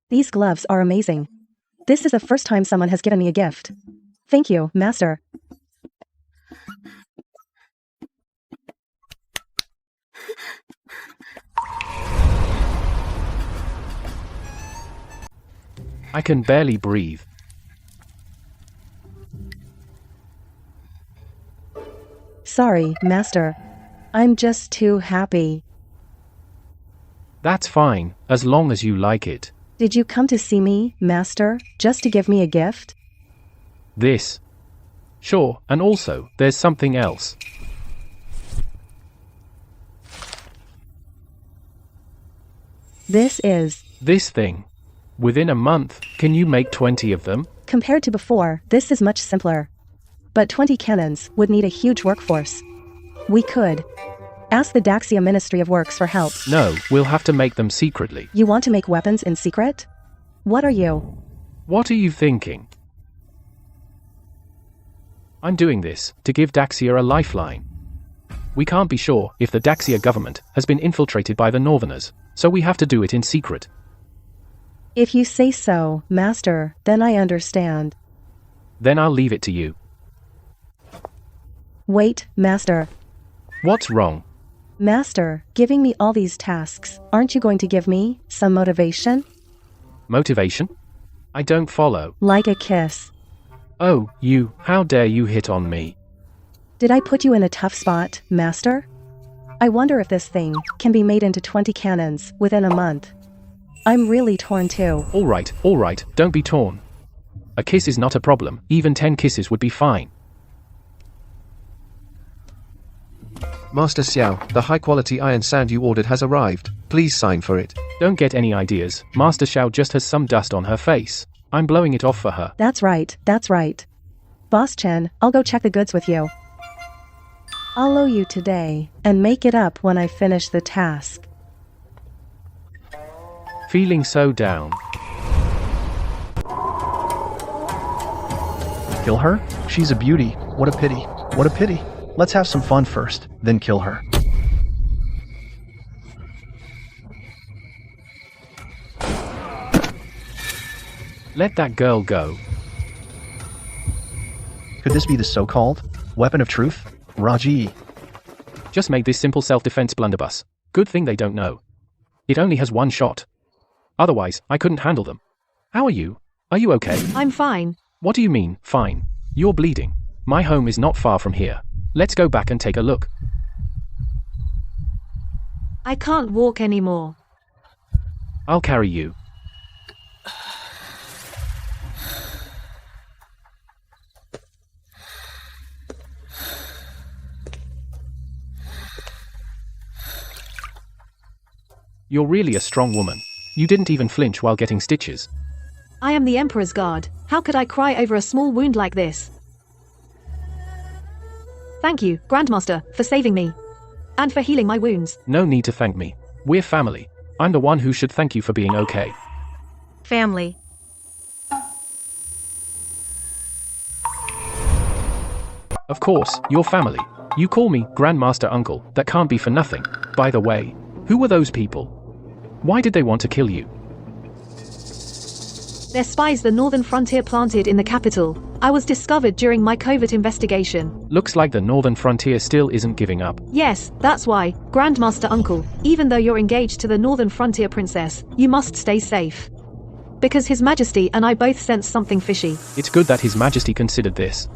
These gloves are amazing. This is the first time someone has given me a gift. Thank you, Master. I can barely breathe. Sorry, Master. I'm just too happy. That's fine, as long as you like it. Did you come to see me, Master, just to give me a gift? This. Sure, and also, there's something else. This is... This thing. Within a month, can you make 20 of them? Compared to before, this is much simpler. But 20 cannons would need a huge workforce. We could ask the Daxia Ministry of Works for help. No, we'll have to make them secretly. You want to make weapons in secret? What are you? What are you thinking? I'm doing this to give Daxia a lifeline. We can't be sure if the Daxia government has been infiltrated by the Northerners, so we have to do it in secret. If you say so, Master, then I understand. Then I'll leave it to you. Wait, Master. What's wrong? Master, giving me all these tasks, aren't you going to give me some motivation? Motivation? I don't follow. Like a kiss. Oh, you, how dare you hit on me? Did I put you in a tough spot, Master? I wonder if this thing can be made into 20 cannons within a month. I'm really torn too. All right, don't be torn. A kiss is not a problem, even 10 kisses would be fine. Master Xiao, the high-quality iron sand you ordered has arrived. Please sign for it. Don't get any ideas, Master Xiao just has some dust on her face. I'm blowing it off for her. That's right. Boss Chen, I'll go check the goods with you. I'll owe you today, and make it up when I finish the task. Feeling so down. Kill her? She's a beauty. What a pity. What a pity. Let's have some fun first, then kill her. Let that girl go. Could this be the so-called weapon of truth? Raji. Just made this simple self-defense blunderbuss. Good thing they don't know. It only has one shot. Otherwise, I couldn't handle them. How are you? Are you okay? I'm fine. What do you mean, fine? You're bleeding. My home is not far from here. Let's go back and take a look. I can't walk anymore. I'll carry you. You're really a strong woman. You didn't even flinch while getting stitches. I am the Emperor's guard. How could I cry over a small wound like this? Thank you, Grandmaster, for saving me. And for healing my wounds. No need to thank me. We're family. I'm the one who should thank you for being okay. Family. Of course, you're family. You call me Grandmaster Uncle. That can't be for nothing. By the way, who were those people? Why did they want to kill you? They're spies the northern frontier planted in the capital. I was discovered during my covert investigation. Looks like the northern frontier still isn't giving up. Yes, that's why, Grandmaster Uncle, even though you're engaged to the northern frontier princess, you must stay safe. Because His Majesty and I both sense something fishy. It's good that His Majesty considered this.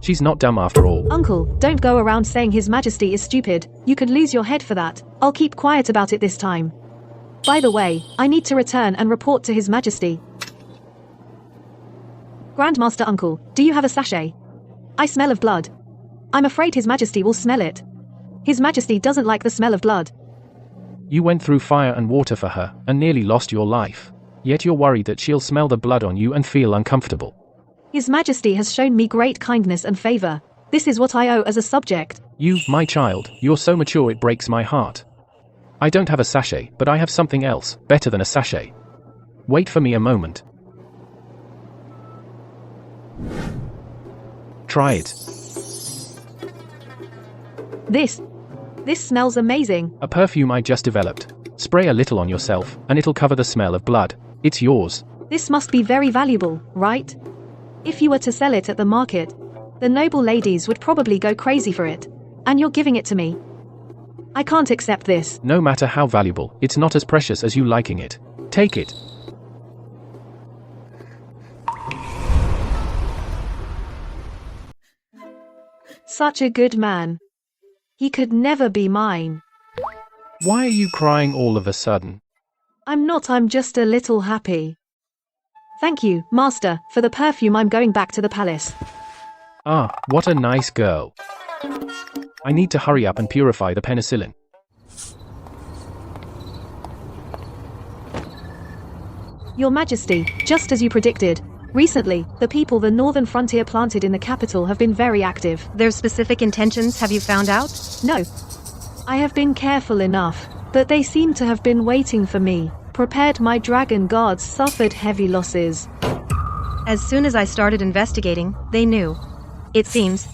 She's not dumb after all. Uncle, don't go around saying His Majesty is stupid. You could lose your head for that. I'll keep quiet about it this time. By the way, I need to return and report to His Majesty. Grandmaster Uncle, do you have a sachet? I smell of blood. I'm afraid His Majesty will smell it. His Majesty doesn't like the smell of blood. You went through fire and water for her, and nearly lost your life. Yet you're worried that she'll smell the blood on you and feel uncomfortable. His Majesty has shown me great kindness and favor. This is what I owe as a subject. You, my child, you're so mature it breaks my heart. I don't have a sachet, but I have something else, better than a sachet. Wait for me a moment. Try it. This smells amazing. A perfume I just developed. Spray a little on yourself, and it'll cover the smell of blood. It's yours. This must be very valuable, right? If you were to sell it at the market, the noble ladies would probably go crazy for it. And you're giving it to me. I can't accept this. No matter how valuable, it's not as precious as you liking it. Take it. Such a good man. He could never be mine. Why are you crying all of a sudden? I'm not, I'm just a little happy. Thank you, Master, for the perfume. I'm going back to the palace. Ah, what a nice girl. I need to hurry up and purify the penicillin. Your Majesty, just as you predicted. Recently, the people the northern frontier planted in the capital have been very active. Their specific intentions have you found out? No. I have been careful enough, but they seem to have been waiting for me. Prepared, my dragon guards suffered heavy losses. As soon as I started investigating, they knew. It seems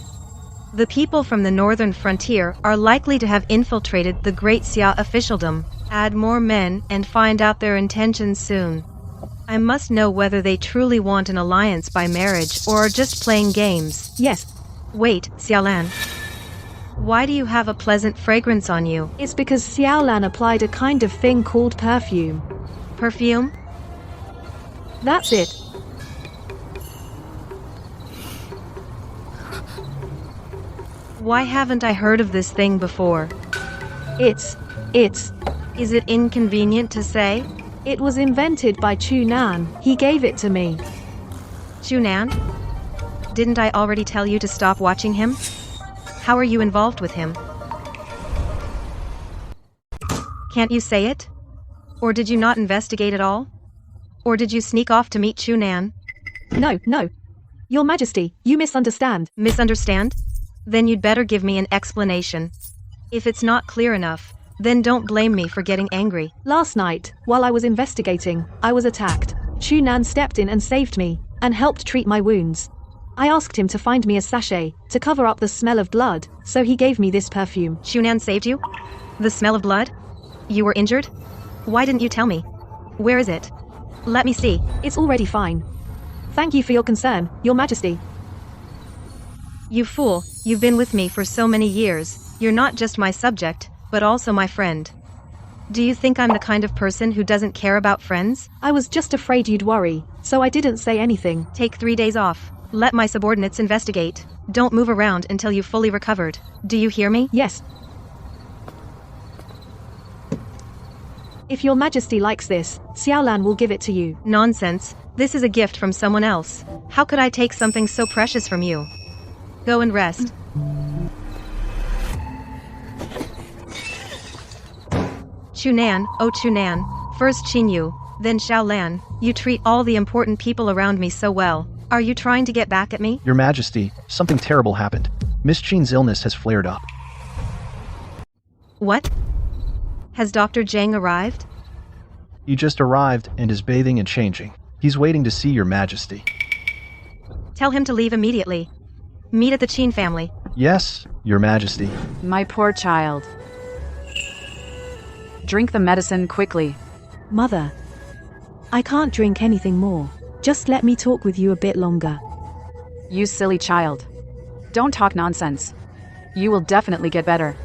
the people from the northern frontier are likely to have infiltrated the Great Xia officialdom. Add more men and find out their intentions soon. I must know whether they truly want an alliance by marriage or are just playing games. Yes. Wait, Xiaolan. Why do you have a pleasant fragrance on you? It's because Xiaolan applied a kind of thing called perfume. Perfume? That's it. Why haven't I heard of this thing before? It's. Is it inconvenient to say? It was invented by Chu Nan. He gave it to me. Chu Nan? Didn't I already tell you to stop watching him? How are you involved with him? Can't you say it? Or did you not investigate at all? Or did you sneak off to meet Chu Nan? No. Your Majesty, you misunderstand. Misunderstand? Then you'd better give me an explanation. If it's not clear enough, then don't blame me for getting angry. Last night, while I was investigating, I was attacked. Chu Nan stepped in and saved me, and helped treat my wounds. I asked him to find me a sachet, to cover up the smell of blood, so he gave me this perfume. Chu Nan saved you? The smell of blood? You were injured? Why didn't you tell me? Where is it? Let me see. It's already fine. Thank you for your concern, Your Majesty. You fool, you've been with me for so many years. You're not just my subject, but also my friend. Do you think I'm the kind of person who doesn't care about friends? I was just afraid you'd worry, so I didn't say anything. Take 3 days off. Let my subordinates investigate. Don't move around until you've fully recovered. Do you hear me? Yes. If Your Majesty likes this, Xiaolan will give it to you. Nonsense. This is a gift from someone else. How could I take something so precious from you? Go and rest. Chunan, oh Chunan, first Qinyu, then Xiaolan, you treat all the important people around me so well. Are you trying to get back at me? Your Majesty, something terrible happened. Miss Qin's illness has flared up. What? Has Dr. Zhang arrived? He just arrived and is bathing and changing. He's waiting to see Your Majesty. Tell him to leave immediately. Meet at the Qin family. Yes, Your Majesty. My poor child. Drink the medicine quickly. Mother, I can't drink anything more. Just let me talk with you a bit longer. You silly child. Don't talk nonsense. You will definitely get better.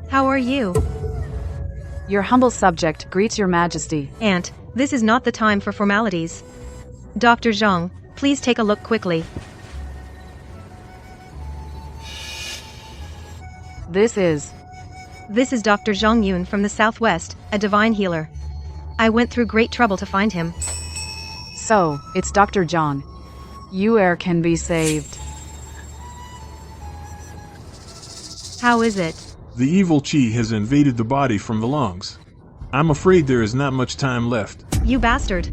How are you? Your humble subject greets Your Majesty. Aunt, this is not the time for formalities. Dr. Zhang, please take a look quickly. This is Dr. Zhang Yun from the southwest, a divine healer. I went through great trouble to find him. So, it's Dr. Zhang. You can be saved. How is it? The evil chi has invaded the body from the lungs. I'm afraid there is not much time left. You bastard.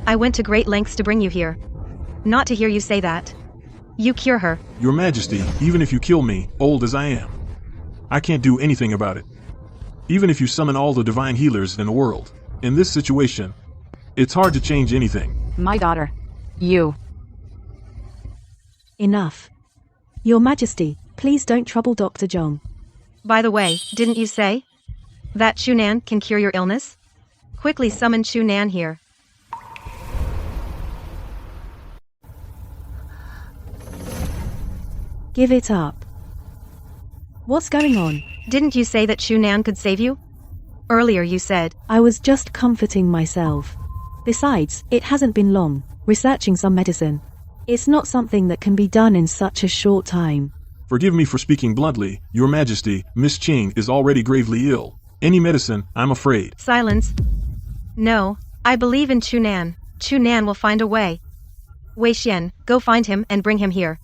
I went to great lengths to bring you here. Not to hear you say that. You cure her. Your Majesty, even if you kill me, old as I am, I can't do anything about it. Even if you summon all the divine healers in the world, in this situation, it's hard to change anything. My daughter. You. Enough. Your Majesty, please don't trouble Dr. Zhang. By the way, didn't you say that Chunan can cure your illness? Quickly summon Chunan here. Give it up. What's going on? Didn't you say that Chunan could save you? Earlier you said. I was just comforting myself. Besides, it hasn't been long, researching some medicine. It's not something that can be done in such a short time. Forgive me for speaking bluntly, Your Majesty, Miss Qing is already gravely ill. Any medicine, I'm afraid. Silence. No, I believe in Chunan. Chunan will find a way. Wei Xian, go find him and bring him here.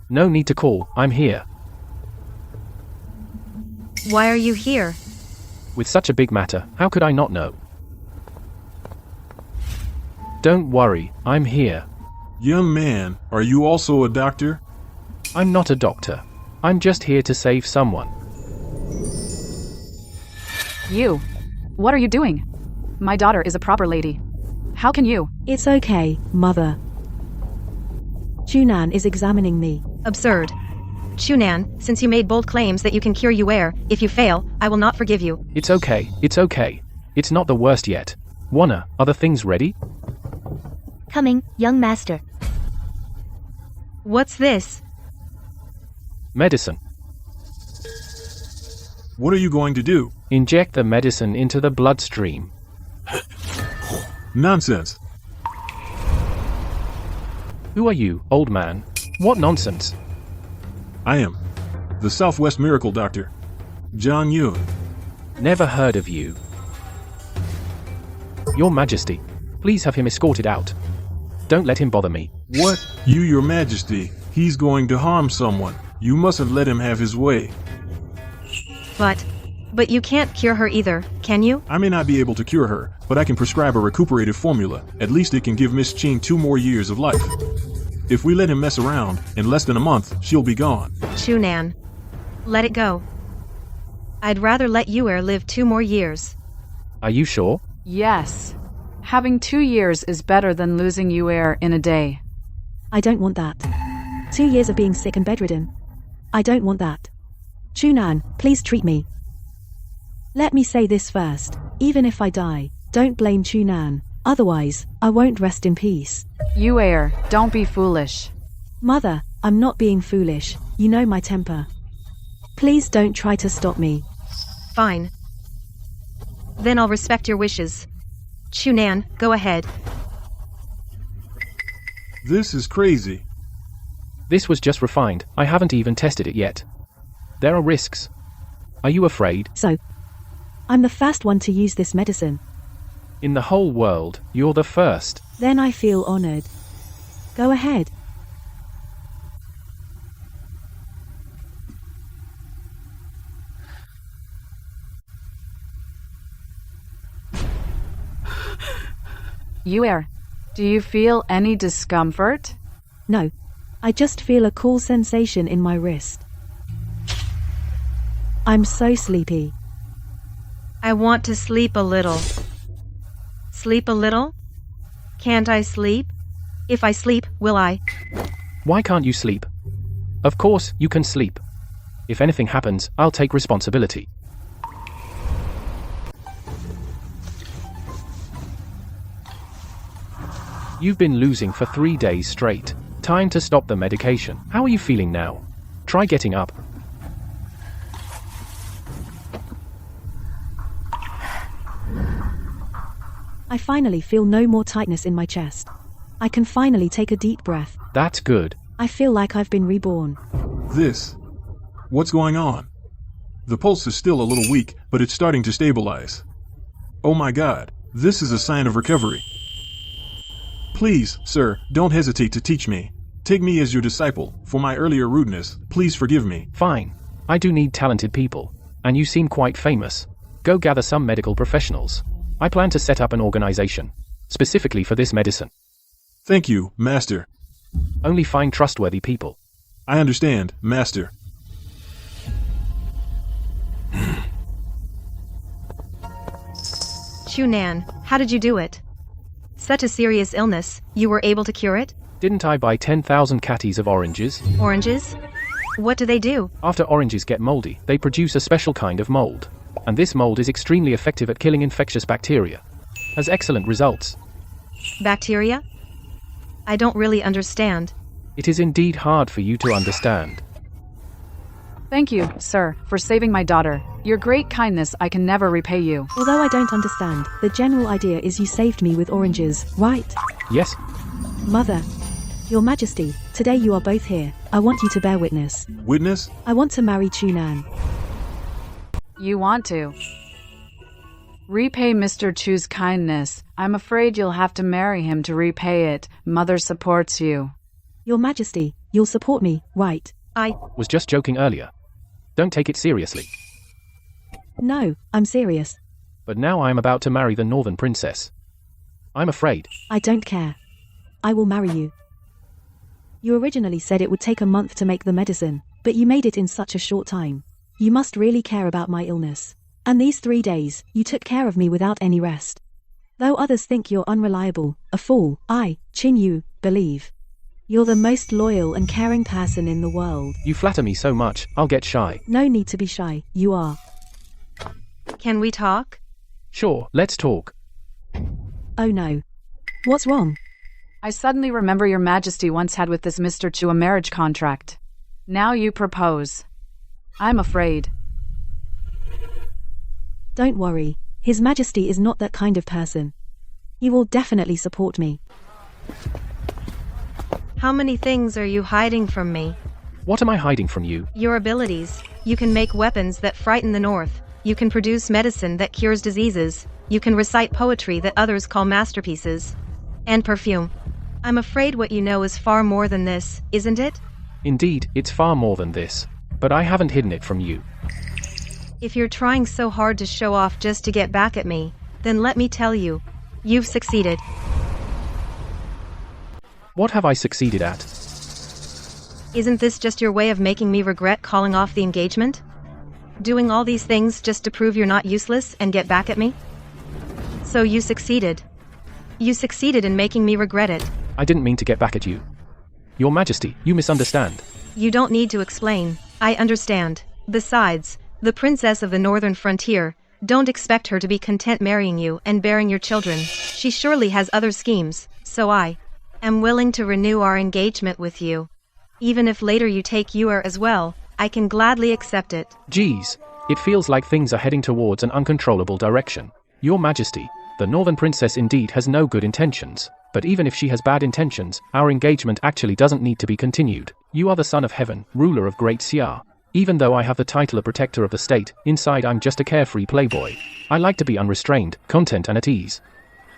No need to call, I'm here. Why are you here? With such a big matter, how could I not know? Don't worry, I'm here. Young man, are you also a doctor? I'm not a doctor. I'm just here to save someone. You. What are you doing? My daughter is a proper lady. How can you? It's okay, Mother. Chunan is examining me. Absurd. Chunan, since you made bold claims that you can cure Yuer, if you fail, I will not forgive you. It's okay, it's okay. It's not the worst yet. Wanna, are the things ready? Coming, young master. What's this? Medicine. What are you going to do? Inject the medicine into the bloodstream. Nonsense. Who are you, old man? What nonsense? I am the Southwest Miracle Doctor, John Yoon. Never heard of you. Your Majesty, please have him escorted out. Don't let him bother me. What? You, Your Majesty, he's going to harm someone. You mustn't let him have his way. But you can't cure her either, can you? I may not be able to cure her, but I can prescribe a recuperative formula. At least it can give Miss Ching 2 more years of life. If we let him mess around, in less than a month, she'll be gone. Chunan. Let it go. I'd rather let Yuer live 2 more years. Are you sure? Yes. Having 2 years is better than losing Yuer in a day. I don't want that. 2 years of being sick and bedridden. I don't want that. Chunan, please treat me. Let me say this first. Even if I die, don't blame Chunan. Otherwise, I won't rest in peace. Yuer, don't be foolish. Mother, I'm not being foolish. You know my temper. Please don't try to stop me. Fine. Then I'll respect your wishes. Chunan, go ahead. This is crazy. This was just refined. I haven't even tested it yet. There are risks. Are you afraid? So, I'm the first one to use this medicine. In the whole world, you're the first. Then I feel honored. Go ahead. Yuer, do you feel any discomfort? No. I just feel a cool sensation in my wrist. I'm so sleepy. I want to sleep a little. Sleep a little? Can't I sleep? If I sleep, will I? Why can't you sleep? Of course, you can sleep. If anything happens, I'll take responsibility. You've been losing for 3 days straight. Time to stop the medication. How are you feeling now? Try getting up. I finally feel no more tightness in my chest. I can finally take a deep breath. That's good. I feel like I've been reborn. What's going on? The pulse is still a little weak, but it's starting to stabilize. Oh my God, this is a sign of recovery. Please, sir, don't hesitate to teach me. Take me as your disciple. For my earlier rudeness, please forgive me. Fine. I do need talented people. And you seem quite famous. Go gather some medical professionals. I plan to set up an organization, specifically for this medicine. Thank you, Master. Only find trustworthy people. I understand, Master. Chunan, how did you do it? Such a serious illness, you were able to cure it? Didn't I buy 10,000 catties of oranges? Oranges? What do they do? After oranges get moldy, they produce a special kind of mold. And this mold is extremely effective at killing infectious bacteria. Has excellent results. Bacteria? I don't really understand. It is indeed hard for you to understand. Thank you, sir, for saving my daughter. Your great kindness I can never repay you. Although I don't understand, the general idea is you saved me with oranges, right? Yes. Mother, Your Majesty, today you are both here. I want you to bear witness. Witness? I want to marry Chunan. You want to repay Mr. Chu's kindness. I'm afraid you'll have to marry him to repay it. Mother supports you. Your Majesty, you'll support me, right? I was just joking earlier. Don't take it seriously. No, I'm serious. But now I am about to marry the Northern Princess. I'm afraid. I don't care. I will marry you. You originally said it would take a month to make the medicine, but you made it in such a short time. You must really care about my illness. And these 3 days, you took care of me without any rest. Though others think you're unreliable, a fool, I, Chin Yu, believe. You're the most loyal and caring person in the world. You flatter me so much, I'll get shy. No need to be shy, you are. Can we talk? Sure, let's talk. Oh no. What's wrong? I suddenly remember your majesty once had with this Mr. Chu a marriage contract. Now you propose. I'm afraid. Don't worry. His Majesty is not that kind of person. He will definitely support me. How many things are you hiding from me? What am I hiding from you? Your abilities. You can make weapons that frighten the North. You can produce medicine that cures diseases. You can recite poetry that others call masterpieces. And perfume. I'm afraid what you know is far more than this, isn't it? Indeed, it's far more than this. But I haven't hidden it from you. If you're trying so hard to show off just to get back at me, then let me tell you, you've succeeded. What have I succeeded at? Isn't this just your way of making me regret calling off the engagement? Doing all these things just to prove you're not useless and get back at me? So you succeeded. You succeeded in making me regret it. I didn't mean to get back at you. Your Majesty, you misunderstand. You don't need to explain. I understand. Besides, the princess of the northern frontier, don't expect her to be content marrying you and bearing your children. She surely has other schemes, so I am willing to renew our engagement with you. Even if later you take Yuer as well, I can gladly accept it. Geez, it feels like things are heading towards an uncontrollable direction. Your Majesty, the Northern Princess indeed has no good intentions, but even if she has bad intentions, our engagement actually doesn't need to be continued. You are the son of heaven, ruler of Great Xia. Even though I have the title of protector of the state, inside I'm just a carefree playboy. I like to be unrestrained, content and at ease.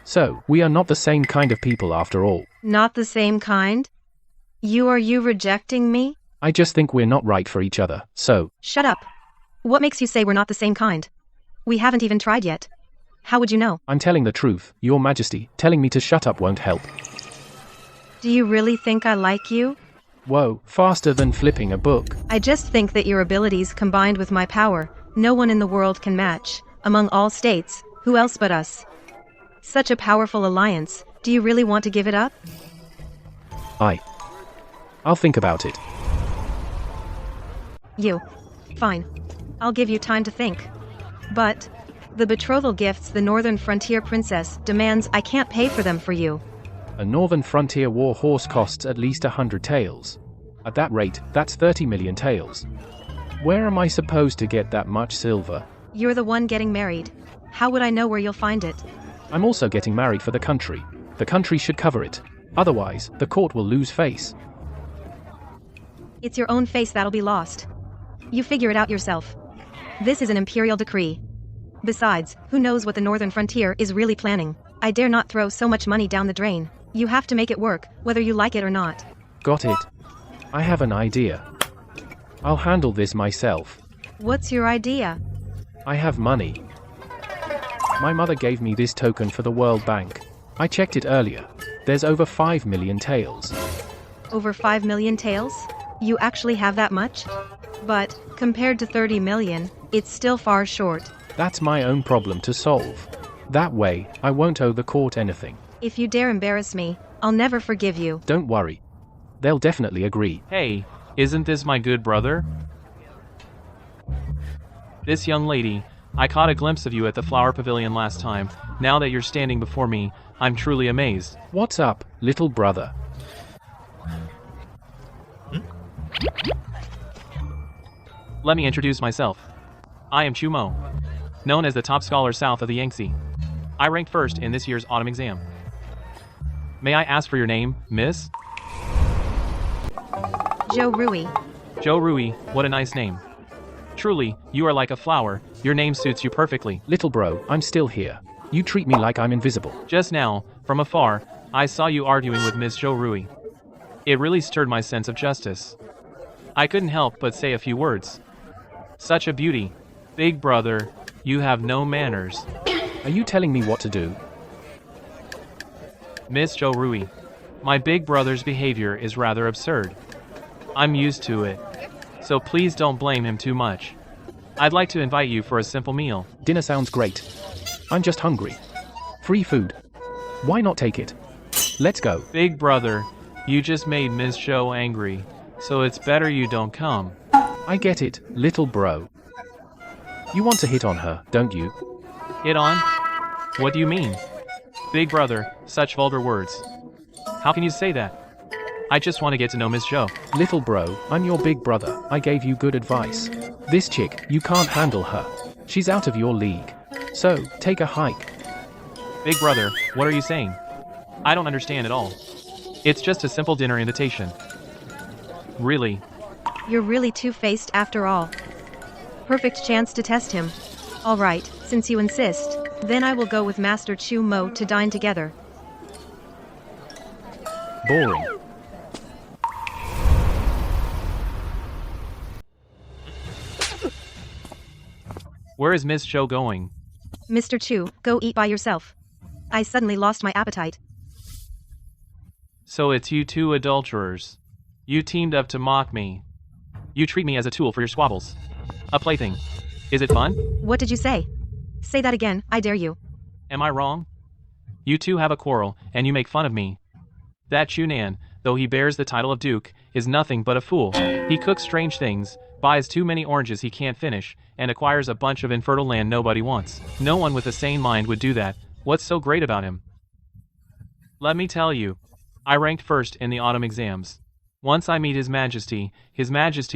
So, we are not the same kind of people after all. Not the same kind? Are you rejecting me? I just think we're not right for each other, so... Shut up. What makes you say we're not the same kind? We haven't even tried yet. How would you know? I'm telling the truth, Your Majesty. Telling me to shut up won't help. Do you really think I like you? Whoa, faster than flipping a book. I just think that your abilities combined with my power, no one in the world can match. Among all states, who else but us? Such a powerful alliance, do you really want to give it up? I'll think about it. Fine. I'll give you time to think. But the betrothal gifts the Northern Frontier Princess demands, I can't pay for them for you. A Northern Frontier war horse costs at least 100 taels. At that rate, that's 30 million taels. Where am I supposed to get that much silver? You're the one getting married. How would I know where you'll find it? I'm also getting married for the country. The country should cover it. Otherwise, the court will lose face. It's your own face that'll be lost. You figure it out yourself. This is an imperial decree. Besides, who knows what the Northern Frontier is really planning? I dare not throw so much money down the drain. You have to make it work, whether you like it or not. Got it. I have an idea. I'll handle this myself. What's your idea? I have money. My mother gave me this token for the World Bank. I checked it earlier. There's over 5 million taels. Over 5 million taels? You actually have that much? But, compared to 30 million, it's still far short. That's my own problem to solve. That way, I won't owe the court anything. If you dare embarrass me, I'll never forgive you. Don't worry. They'll definitely agree. Hey, isn't this my good brother? This young lady, I caught a glimpse of you at the flower pavilion last time. Now that you're standing before me, I'm truly amazed. What's up, little brother? Let me introduce myself. I am Chu Mo, known as the top scholar south of the Yangtze. I ranked first in this year's autumn exam. May I ask for your name, miss? Zhou Rui. Zhou Rui, what a nice name. Truly, you are like a flower. Your name suits you perfectly. Little bro, I'm still here. You treat me like I'm invisible. Just now, from afar, I saw you arguing with Miss Zhou Rui. It really stirred my sense of justice. I couldn't help but say a few words. Such a beauty. Big brother, you have no manners. Are you telling me what to do? Miss Zhou Rui, my big brother's behavior is rather absurd. I'm used to it. So please don't blame him too much. I'd like to invite you for a simple meal. Dinner sounds great. I'm just hungry. Free food. Why not take it? Let's go. Big brother, you just made Miss Zhou angry, so it's better you don't come. I get it, little bro. You want to hit on her, don't you? Hit on? What do you mean? Big brother, such vulgar words. How can you say that? I just want to get to know Miss Zhou. Little bro, I'm your big brother. I gave you good advice. This chick, you can't handle her. She's out of your league. So, take a hike. Big brother, what are you saying? I don't understand at all. It's just a simple dinner invitation. Really? You're really two-faced after all. Perfect chance to test him. Alright, since you insist, then I will go with Master Chu Mo to dine together. Boring. Where is Miss Zhou going? Mr. Chu, go eat by yourself. I suddenly lost my appetite. So it's you two adulterers. You teamed up to mock me. You treat me as a tool for your squabbles. A plaything. Is it fun? What did you say? Say that again, I dare you. Am I wrong? You two have a quarrel, and you make fun of me. That Chunan, though he bears the title of Duke, is nothing but a fool. He cooks strange things, buys too many oranges he can't finish, and acquires a bunch of infertile land nobody wants. No one with a sane mind would do that. What's so great about him? Let me tell you. I ranked first in the autumn exams. Once I meet His Majesty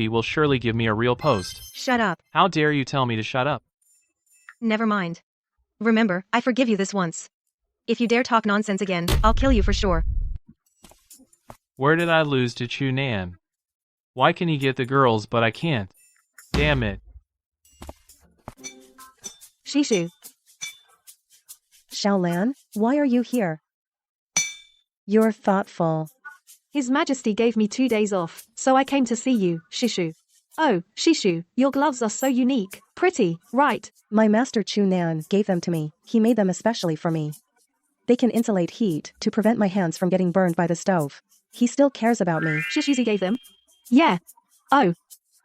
will surely give me a real post. Shut up. How dare you tell me to shut up? Never mind. Remember, I forgive you this once. If you dare talk nonsense again, I'll kill you for sure. Where did I lose to Chunan? Why can he get the girls but I can't? Damn it. Shishu. Xiaolan, why are you here? You're thoughtful. His Majesty gave me 2 days off, so I came to see you, Shishu. Oh, Shishu, your gloves are so unique. Pretty, right? My master Chu Nan gave them to me. He made them especially for me. They can insulate heat to prevent my hands from getting burned by the stove. He still cares about me. Shishuzi gave them? Yeah. Oh.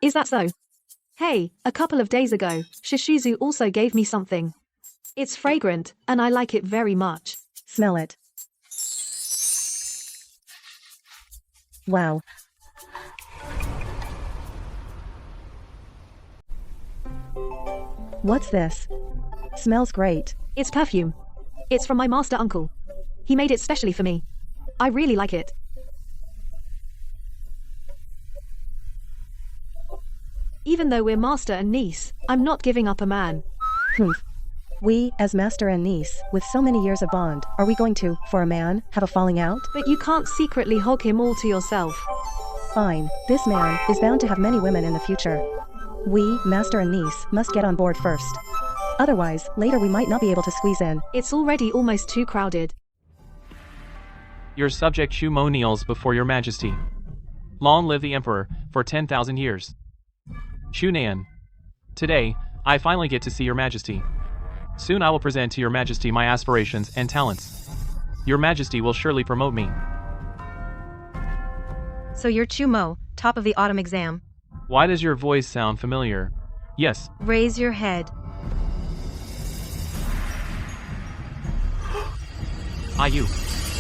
Is that so? Hey, a couple of days ago, Shishuzu also gave me something. It's fragrant, and I like it very much. Smell it. Wow. What's this? Smells great. It's perfume. It's from my master uncle. He made it specially for me. I really like it. Even though we're master and niece, I'm not giving up a man. We, as master and niece, with so many years of bond, are we going to, for a man, have a falling out? But you can't secretly hog him all to yourself. Fine. This man is bound to have many women in the future. We, master and niece, must get on board first. Otherwise, later we might not be able to squeeze in. It's already almost too crowded. Your subject Chu Mo kneels before your majesty. Long live the emperor, for 10,000 years. Chunan. Today, I finally get to see your majesty. Soon I will present to your majesty my aspirations and talents. Your majesty will surely promote me. So you're Chu Mo, top of the autumn exam. Why does your voice sound familiar? Yes. Raise your head.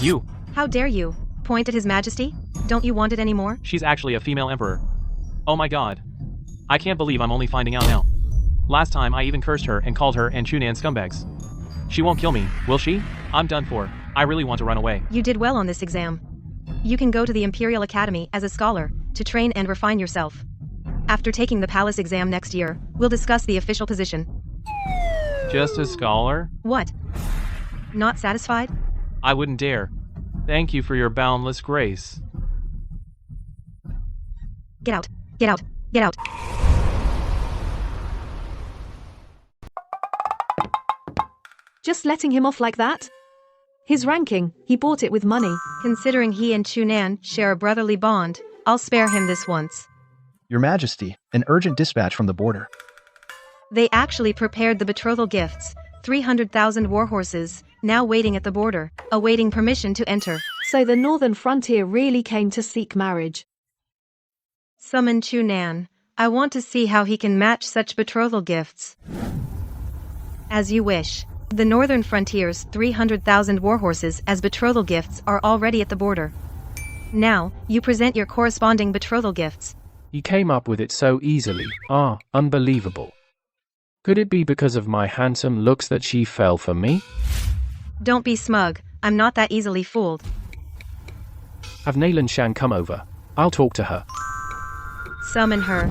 You. How dare you? Point at His Majesty? Don't you want it anymore? She's actually a female emperor. Oh my god. I can't believe I'm only finding out now. Last time I even cursed her and called her and Chunan scumbags. She won't kill me, will she? I'm done for. I really want to run away. You did well on this exam. You can go to the Imperial Academy as a scholar, to train and refine yourself. After taking the palace exam next year, we'll discuss the official position. Just a scholar? What? Not satisfied? I wouldn't dare. Thank you for your boundless grace. Get out. Get out. Get out. Just letting him off like that? His ranking, he bought it with money. Considering he and Chunan share a brotherly bond, I'll spare him this once. Your Majesty, an urgent dispatch from the border. They actually prepared the betrothal gifts, 300,000 warhorses, now waiting at the border, awaiting permission to enter. So the northern frontier really came to seek marriage. Summon Chunan. I want to see how he can match such betrothal gifts. As you wish. The northern frontier's 300,000 warhorses as betrothal gifts are already at the border. Now, you present your corresponding betrothal gifts. You came up with it so easily. Unbelievable. Could it be because of my handsome looks that she fell for me? Don't be smug, I'm not that easily fooled. Have Nalan Shan come over. I'll talk to her. Summon her.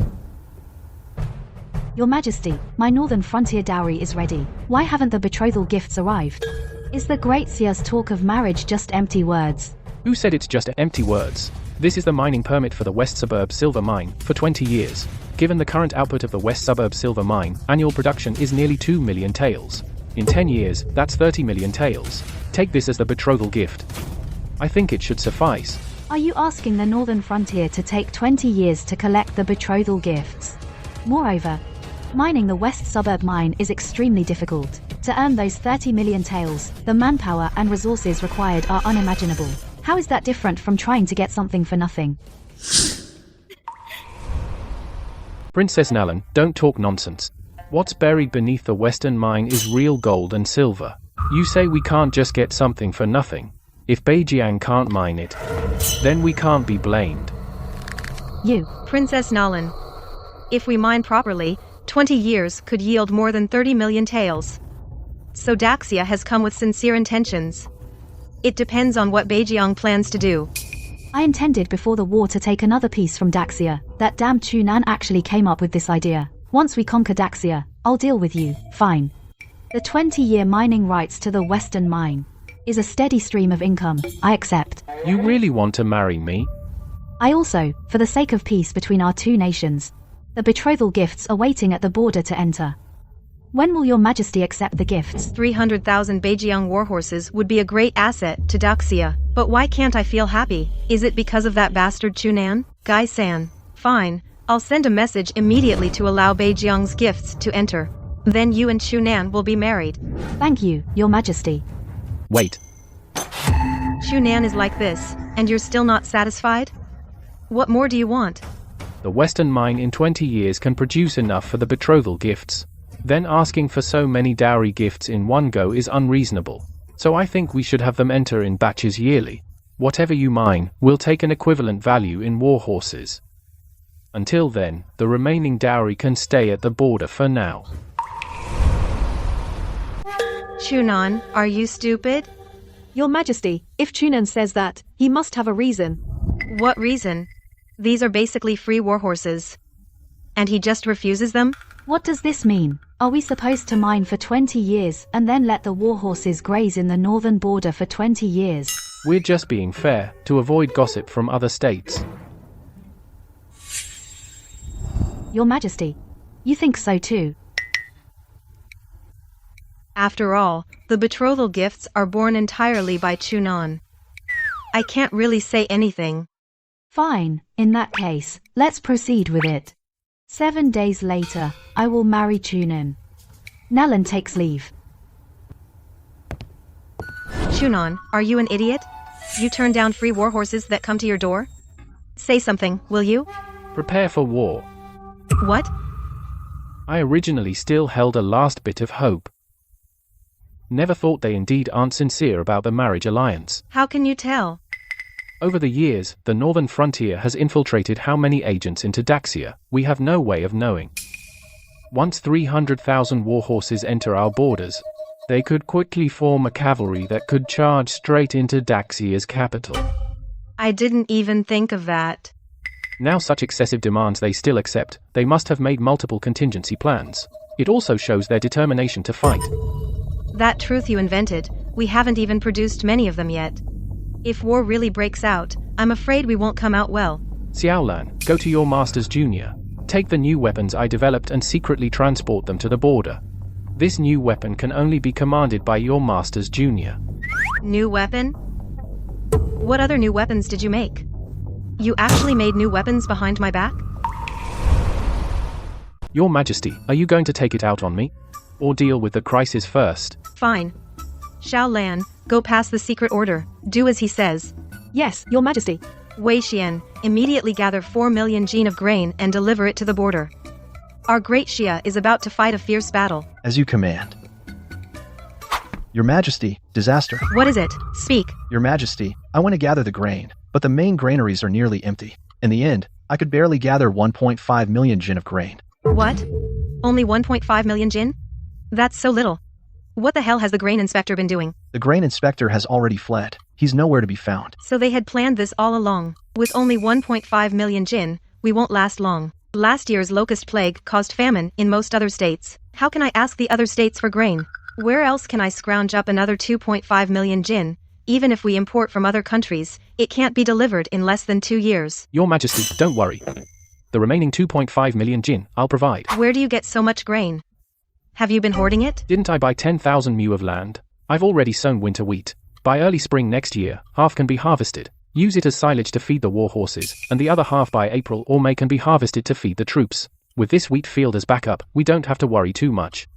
Your Majesty, my northern frontier dowry is ready. Why haven't the betrothal gifts arrived? Is the Great Seer's talk of marriage just empty words? Who said it's just empty words? This is the mining permit for the West Suburb Silver Mine, for 20 years. Given the current output of the West Suburb Silver Mine, annual production is nearly 2 million taels. In 10 years, that's 30 million taels. Take this as the betrothal gift. I think it should suffice. Are you asking the northern frontier to take 20 years to collect the betrothal gifts? Moreover, mining the West Suburb mine is extremely difficult. To earn those 30 million taels, the manpower and resources required are unimaginable. How is that different from trying to get something for nothing? Princess Nalan, don't talk nonsense. What's buried beneath the western mine is real gold and silver. You say we can't just get something for nothing. If Beijiang can't mine it, then we can't be blamed. You, Princess Nalan. If we mine properly, 20 years could yield more than 30 million taels. So Daxia has come with sincere intentions. It depends on what Beijiang plans to do. I intended before the war to take another piece from Daxia. That damn Chunan actually came up with this idea. Once we conquer Daxia, I'll deal with you, fine. The 20-year mining rights to the western mine is a steady stream of income, I accept. You really want to marry me? I also, for the sake of peace between our two nations, the betrothal gifts are waiting at the border to enter. When will your Majesty accept the gifts? 300,000 Beijiang warhorses would be a great asset to Daxia. But why can't I feel happy? Is it because of that bastard Chunan? Gai-san. Fine, I'll send a message immediately to allow Beijiang's gifts to enter. Then you and Chunan will be married. Thank you, your Majesty. Wait. Chunan is like this, and you're still not satisfied? What more do you want? The western mine in 20 years can produce enough for the betrothal gifts. Then asking for so many dowry gifts in one go is unreasonable. So I think we should have them enter in batches yearly. Whatever you mine, will take an equivalent value in war horses. Until then, the remaining dowry can stay at the border for now. Chunan, are you stupid? Your Majesty, if Chunan says that, he must have a reason. What reason? These are basically free warhorses. And he just refuses them? What does this mean? Are we supposed to mine for 20 years and then let the warhorses graze in the northern border for 20 years? We're just being fair, to avoid gossip from other states. Your Majesty, you think so too? After all, the betrothal gifts are borne entirely by Chunan. I can't really say anything. Fine, in that case, let's proceed with it. 7 days later, I will marry Chunan. Nalan takes leave. Chunan, are you an idiot? You turn down free warhorses that come to your door? Say something, will you? Prepare for war. What? I originally still held a last bit of hope. Never thought they indeed aren't sincere about the marriage alliance. How can you tell? Over the years, the northern frontier has infiltrated how many agents into Daxia, we have no way of knowing. Once 300,000 warhorses enter our borders, they could quickly form a cavalry that could charge straight into Daxia's capital. I didn't even think of that. Now such excessive demands they still accept, they must have made multiple contingency plans. It also shows their determination to fight. That truth you invented, we haven't even produced many of them yet. If war really breaks out, I'm afraid we won't come out well. Xiaolan, go to your Masters Junior. Take the new weapons I developed and secretly transport them to the border. This new weapon can only be commanded by your Masters Junior. New weapon? What other new weapons did you make? You actually made new weapons behind my back? Your Majesty, are you going to take it out on me? Or deal with the crisis first? Fine. Xiaolan, go past the secret order. Do as he says. Yes, Your Majesty. Wei Xian, immediately gather 4 million jin of grain and deliver it to the border. Our great Xia is about to fight a fierce battle. As you command. Your Majesty, disaster. What is it? Speak. Your Majesty, I want to gather the grain, but the main granaries are nearly empty. In the end, I could barely gather 1.5 million jin of grain. What? Only 1.5 million jin? That's so little. What the hell has the grain inspector been doing? The grain inspector has already fled. He's nowhere to be found. So they had planned this all along. With only 1.5 million jinn, we won't last long. Last year's locust plague caused famine in most other states. How can I ask the other states for grain? Where else can I scrounge up another 2.5 million jinn? Even if we import from other countries, it can't be delivered in less than 2 years. Your Majesty, don't worry. The remaining 2.5 million jinn, I'll provide. Where do you get so much grain? Have you been hoarding it? Didn't I buy 10,000 mu of land? I've already sown winter wheat. By early spring next year, half can be harvested. Use it as silage to feed the war horses, and the other half by April or May can be harvested to feed the troops. With this wheat field as backup, we don't have to worry too much.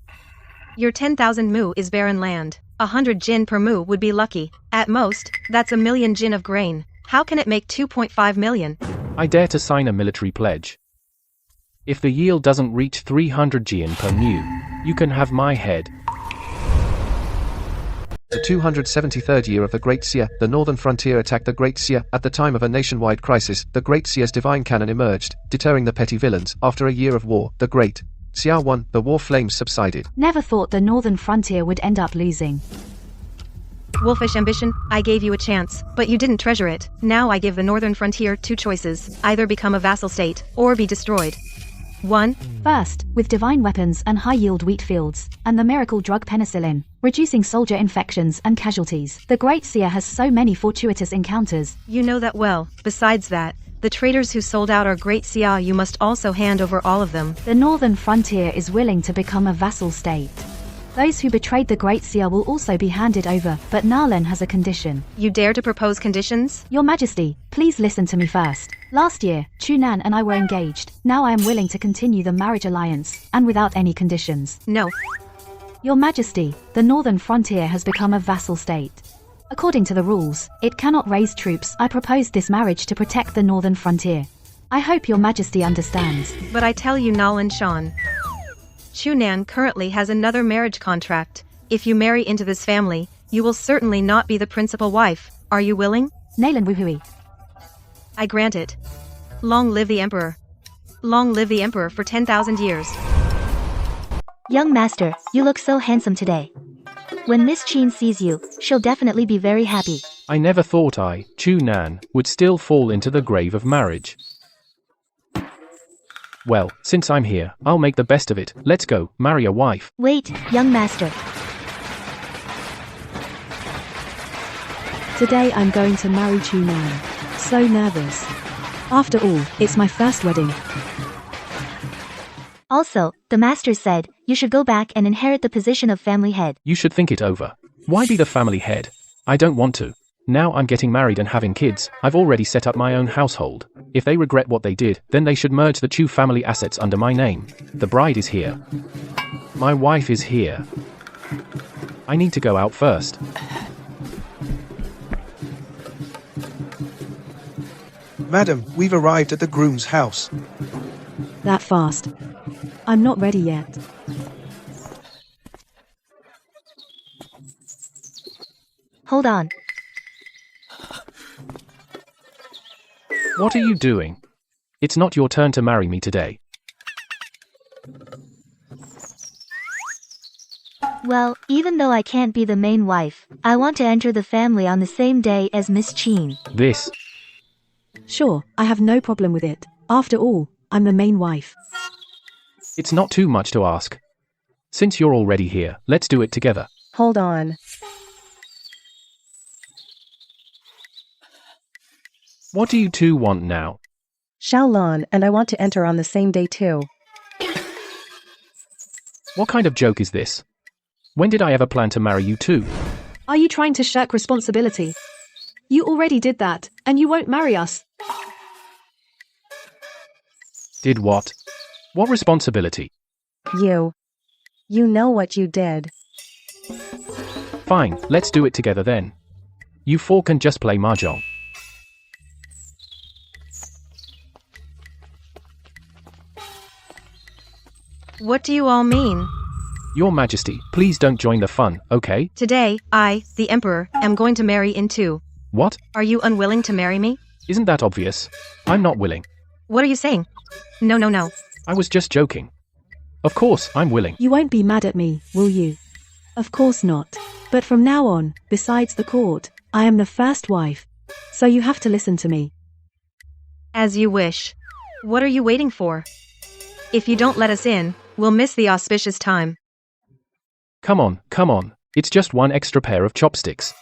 Your 10,000 mu is barren land. 100 jinn per mu would be lucky. At most, that's a million jinn of grain. How can it make 2.5 million? I dare to sign a military pledge. If the yield doesn't reach 300 jinn per mu, you can have my head. The 273rd year of the Great Seer, the northern frontier attacked the Great Seer. At the time of a nationwide crisis, the Great Seer's divine cannon emerged, deterring the petty villains. After a year of war, the Great Seer won, the war flames subsided. Never thought the northern frontier would end up losing. Wolfish ambition, I gave you a chance, but you didn't treasure it. Now I give the northern frontier 2 choices, either become a vassal state, or be destroyed. 1. First, with divine weapons and high-yield wheat fields, and the miracle drug penicillin, reducing soldier infections and casualties. The Great Seer has so many fortuitous encounters. You know that well. Besides that, the traders who sold out our Great Seer, you must also hand over all of them. The northern frontier is willing to become a vassal state. Those who betrayed the Great Seer will also be handed over, but Narlen has a condition. You dare to propose conditions? Your Majesty, please listen to me first. Last year, Chunan and I were engaged. Now I am willing to continue the marriage alliance, and without any conditions. No. Your Majesty, the northern frontier has become a vassal state. According to the rules, it cannot raise troops. I proposed this marriage to protect the northern frontier. I hope Your Majesty understands. But I tell you, Nalan Shan, Chunan currently has another marriage contract. If you marry into this family, you will certainly not be the principal wife. Are you willing? Nalan Wuhui. I grant it. Long live the Emperor. Long live the Emperor for 10,000 years. Young master, you look so handsome today. When Miss Chin sees you, she'll definitely be very happy. I never thought I, Chunan, would still fall into the grave of marriage. Well, since I'm here, I'll make the best of it. Let's go, marry a wife. Wait, young master. Today I'm going to marry Chunan. So nervous. After all, it's my first wedding. Also, the master said, you should go back and inherit the position of family head. You should think it over. Why be the family head? I don't want to. Now I'm getting married and having kids. I've already set up my own household. If they regret what they did, then they should merge the Chu family assets under my name. The bride is here. My wife is here. I need to go out first. Madam, we've arrived at the groom's house. That fast. I'm not ready yet. Hold on. What are you doing? It's not your turn to marry me today. Well, even though I can't be the main wife, I want to enter the family on the same day as Miss Chin. This. Sure, I have no problem with it. After all, I'm the main wife. It's not too much to ask. Since you're already here, let's do it together. Hold on. What do you two want now? Xiaolan and I want to enter on the same day too. What kind of joke is this? When did I ever plan to marry you two? Are you trying to shirk responsibility? You already did that, and you won't marry us. Did what? What responsibility? You know what you did. Fine, let's do it together then. You four can just play mahjong. What do you all mean? Your Majesty, please don't join the fun, okay? Today, I, the Emperor, am going to marry in two. What? Are you unwilling to marry me? Isn't that obvious? I'm not willing. What are you saying? No. I was just joking. Of course, I'm willing. You won't be mad at me, will you? Of course not. But from now on, besides the court, I am the first wife. So you have to listen to me. As you wish. What are you waiting for? If you don't let us in, we'll miss the auspicious time. Come on, it's just one extra pair of chopsticks.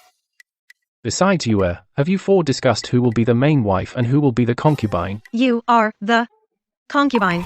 Besides have you four discussed who will be the main wife and who will be the concubine? You are the concubine.